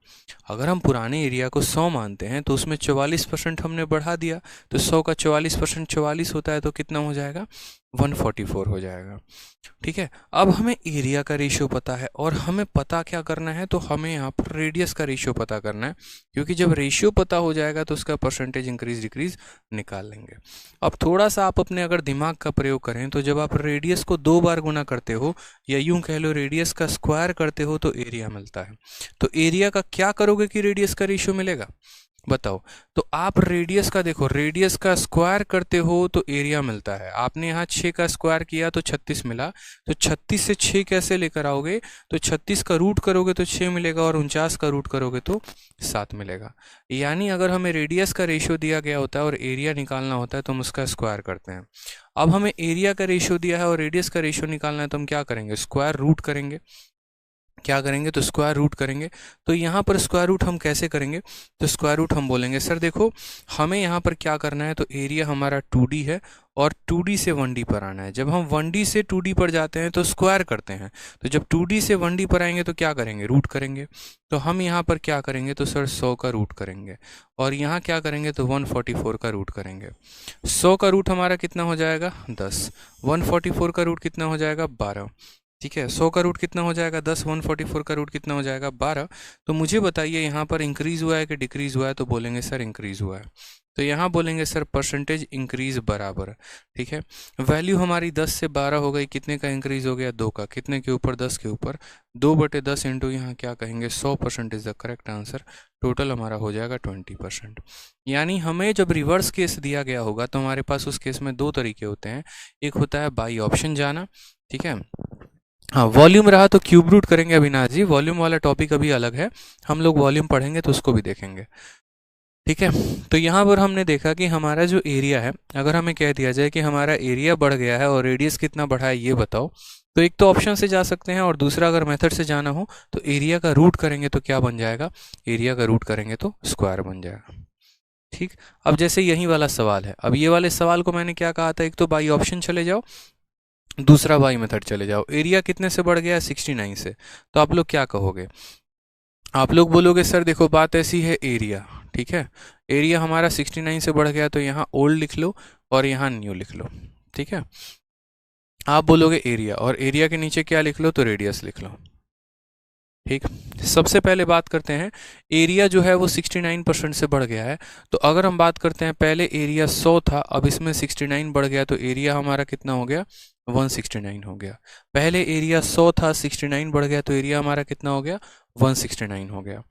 अगर हम पुराने एरिया को 100 मानते हैं तो उसमें 44% हमने बढ़ा दिया, तो 100 का 44% 44 होता है तो कितना हो जाएगा, 144 हो जाएगा। ठीक है, अब हमें एरिया का रेशियो पता है और हमें पता क्या करना है, तो हमें यहाँ पर रेडियस का रेशियो पता करना है, क्योंकि जब रेशियो पता हो जाएगा तो उसका परसेंटेज इंक्रीज डिक्रीज निकाल लेंगे। अब थोड़ा सा आप अपने अगर दिमाग का प्रयोग करें तो जब आप रेडियस को 2 बार गुना करते हो या यूं कह लो रेडियस का स्क्वायर करते हो तो एरिया मिलता है। तो एरिया का क्या करोगे कि रेडियस का रेशियो मिलेगा, बताओ। तो आप रेडियस का देखो, रेडियस का स्क्वायर करते हो तो एरिया मिलता है। आपने यहाँ 6 का स्क्वायर किया तो 36 मिला, तो 36 से 6 कैसे लेकर आओगे, तो 36 का रूट करोगे तो 6 मिलेगा और 49 का रूट करोगे तो 7 मिलेगा। यानी अगर हमें रेडियस का रेशियो दिया गया होता है और एरिया निकालना होता है तो हम उसका स्क्वायर करते हैं। अब हमें एरिया का रेशियो दिया है और रेडियस का रेशियो निकालना है तो हम क्या करेंगे, स्क्वायर रूट करेंगे। क्या करेंगे, तो स्क्वायर रूट करेंगे। तो यहाँ पर स्क्वायर रूट हम कैसे करेंगे, तो स्क्वायर रूट हम बोलेंगे सर देखो हमें यहाँ पर क्या करना है, तो एरिया हमारा 2D है और 2D से 1D पर आना है। जब हम 1D से 2D पर जाते हैं तो स्क्वायर करते हैं, तो जब 2D से 1D पर आएंगे तो क्या करेंगे, रूट करेंगे। तो हम यहाँ पर क्या करेंगे, तो सर 100 का रूट करेंगे और यहाँ क्या करेंगे, तो 144 का रूट करेंगे। 100 का रूट हमारा कितना हो जाएगा, 10। 144 का रूट कितना हो जाएगा, 12। ठीक है, 100 का रूट कितना हो जाएगा, 10। 144 का रूट कितना हो जाएगा, 12। तो मुझे बताइए यहाँ पर इंक्रीज हुआ है कि डिक्रीज हुआ है, तो बोलेंगे सर इंक्रीज हुआ है। तो यहाँ बोलेंगे सर परसेंटेज इंक्रीज बराबर। ठीक है, वैल्यू हमारी 10 से 12 हो गई, कितने का इंक्रीज हो गया, 2 का। कितने के ऊपर, 10 के ऊपर। 2/10 इंटू यहाँ क्या कहेंगे, 100% is the correct answer. Total हमारा हो जाएगा 20%। यानी हमें जब रिवर्स केस दिया गया होगा तो हमारे पास उस केस में 2 तरीके होते हैं। एक होता है बाई ऑप्शन जाना, ठीक है। हाँ, वॉल्यूम रहा तो क्यूब रूट करेंगे अविनाश जी, वॉल्यूम वाला टॉपिक अभी अलग है, हम लोग वॉल्यूम पढ़ेंगे तो उसको भी देखेंगे। ठीक है, तो यहाँ पर हमने देखा कि हमारा जो एरिया है, अगर हमें कह दिया जाए कि हमारा एरिया बढ़ गया है और रेडियस कितना बढ़ा है ये बताओ, तो एक तो ऑप्शन से जा सकते हैं और दूसरा अगर मेथड से जाना हो तो एरिया का रूट करेंगे तो क्या बन जाएगा, एरिया का रूट करेंगे तो स्क्वायर बन जाएगा। ठीक, अब जैसे यही वाला सवाल है, अब ये वाले सवाल को मैंने क्या कहा था, एक तो बाई ऑप्शन चले जाओ, दूसरा बाई मेथड चले जाओ। एरिया कितने से बढ़ गया, 69 से। तो आप लोग क्या कहोगे, आप लोग बोलोगे सर देखो बात ऐसी है, एरिया, ठीक है, एरिया हमारा 69 से बढ़ गया तो यहाँ ओल्ड लिख लो और यहाँ न्यू लिख लो। ठीक है, आप बोलोगे एरिया और एरिया के नीचे क्या लिख लो, तो रेडियस लिख लो। ठीक, सबसे पहले बात करते हैं, एरिया जो है वो 69% से बढ़ गया है। तो अगर हम बात करते हैं, पहले एरिया 100 था, अब इसमें 69 बढ़ गया, तो एरिया हमारा कितना हो गया, 169 हो गया। पहले एरिया 100 था, 69 बढ़ गया, तो एरिया हमारा कितना हो गया, 169 हो गया।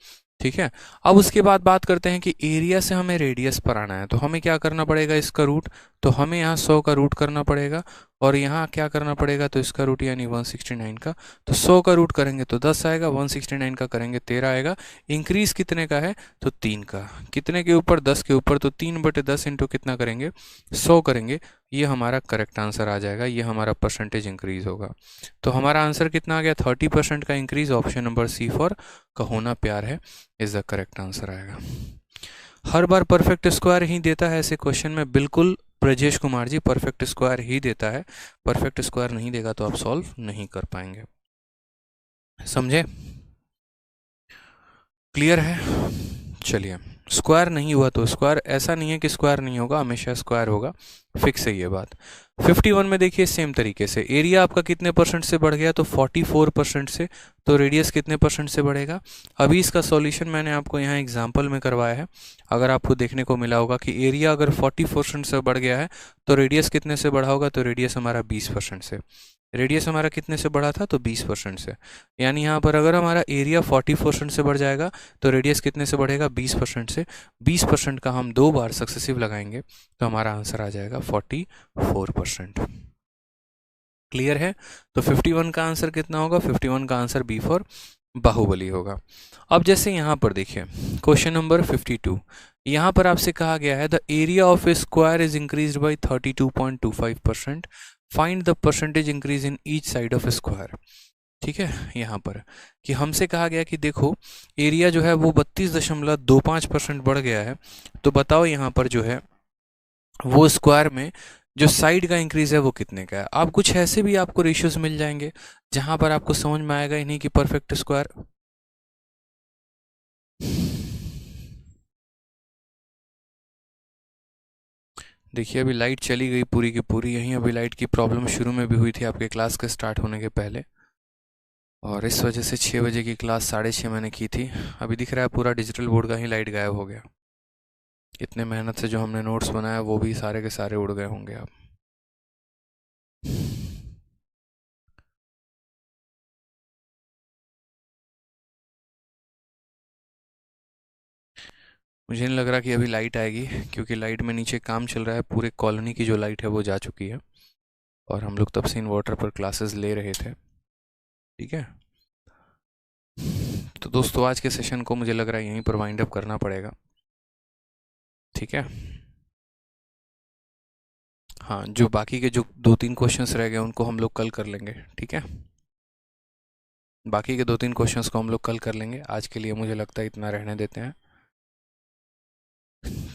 ठीक है, अब उसके बाद बात करते हैं कि एरिया से हमें रेडियस पर आना है, तो हमें क्या करना पड़ेगा, इसका रूट। तो हमें यहाँ 100 का रूट करना पड़ेगा और यहाँ क्या करना पड़ेगा, तो इसका रूट यानी 169 का। तो 100 का रूट करेंगे तो 10 आएगा, 169 का करेंगे 13 आएगा। इंक्रीज कितने का है, तो 3 का। कितने के ऊपर, 10 के ऊपर, तो 3/10 इंटू कितना करेंगे, 100 करेंगे। ये हमारा करेक्ट आंसर आ जाएगा, ये हमारा परसेंटेज इंक्रीज होगा। तो हमारा आंसर कितना आ गया, 30% का increase. Option number C for का होना प्यार है इज द करेक्ट आंसर आएगा। हर बार परफेक्ट स्क्वायर ही देता है ऐसे क्वेश्चन में, बिल्कुल ब्रजेश कुमार जी, परफेक्ट स्क्वायर ही देता है। परफेक्ट स्क्वायर नहीं देगा तो आप सॉल्व नहीं कर पाएंगे, समझे, क्लियर है। चलिए, स्क्वायर नहीं हुआ तो स्क्वायर, ऐसा नहीं है कि स्क्वायर नहीं होगा, हमेशा स्क्वायर होगा, फिक्स है ये बात। 51 में देखिए सेम तरीके से, एरिया आपका कितने परसेंट से बढ़ गया, तो 44% से। तो रेडियस कितने परसेंट से बढ़ेगा। अभी इसका सॉल्यूशन मैंने आपको यहाँ एग्जांपल में करवाया है, अगर आपको देखने को मिला होगा कि एरिया अगर 40% से बढ़ गया है तो रेडियस कितने से बढ़ा होगा, तो रेडियस हमारा 20% से। रेडियस हमारा कितने से बढ़ा था, तो 20% से। यानी यहाँ पर अगर हमारा एरिया 40% से बढ़ जाएगा तो रेडियस कितने से बढ़ेगा, 20% से। 20% का हम 2 बार सक्सेसिव लगाएंगे तो हमारा आंसर आ जाएगा 44%। क्लियर है। तो 51 का आंसर कितना होगा, 51 का आंसर बी फॉर बाहुबली होगा। अब जैसे यहाँ पर देखिए क्वेश्चन नंबर 52, यहाँ पर आपसे कहा गया है the area of A square is increased by 32.25%, find the percentage increase in each side of A square. ठीक है, यहाँ पर कि हमसे कहा गया कि देखो एरिया जो है वो 32.25% बढ़ गया है, तो बताओ यहाँ पर जो है वो स्क्वायर में जो साइड का इंक्रीज है वो कितने का है। आप कुछ ऐसे भी आपको रेशियोज मिल जाएंगे जहां पर आपको समझ में आएगा ही नहीं कि परफेक्ट स्क्वायर। देखिए अभी लाइट चली गई पूरी की पूरी। यहीं अभी लाइट की प्रॉब्लम शुरू में भी हुई थी आपके क्लास के स्टार्ट होने के पहले, और इस वजह से 6 बजे की क्लास 6:30 मैंने की थी। अभी दिख रहा है पूरा डिजिटल बोर्ड का ही लाइट गायब हो गया। इतने मेहनत से जो हमने नोट्स बनाया वो भी सारे के सारे उड़ गए होंगे अब। मुझे नहीं लग रहा कि अभी लाइट आएगी, क्योंकि लाइट में नीचे काम चल रहा है। पूरे कॉलोनी की जो लाइट है वो जा चुकी है, और हम लोग तब से इन्वर्टर पर क्लासेस ले रहे थे। ठीक है, तो दोस्तों आज के सेशन को मुझे लग रहा है यहीं पर वाइंड अप करना पड़ेगा। ठीक है, हाँ, जो बाकी के जो 2-3 क्वेश्चंस रह गए उनको हम लोग कल कर लेंगे। ठीक है, बाकी के 2-3 क्वेश्चंस को हम लोग कल कर लेंगे। आज के लिए मुझे लगता है इतना रहने देते हैं।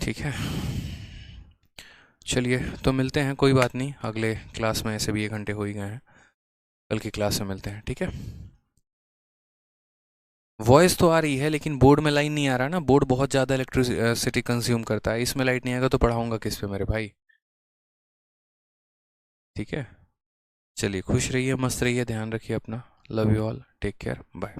ठीक है, चलिए तो मिलते हैं, कोई बात नहीं, अगले क्लास में। ऐसे भी 1 घंटे हो ही गए हैं, कल की क्लास में मिलते हैं। ठीक है, वॉइस तो आ रही है लेकिन बोर्ड में लाइन नहीं आ रहा ना। बोर्ड बहुत ज़्यादा इलेक्ट्रिसिटी कंज्यूम करता है, इसमें लाइट नहीं आएगा तो पढ़ाऊंगा किस पे मेरे भाई। ठीक है, चलिए खुश रहिए, मस्त रहिए, ध्यान रखिए अपना। Love you all, take care, bye.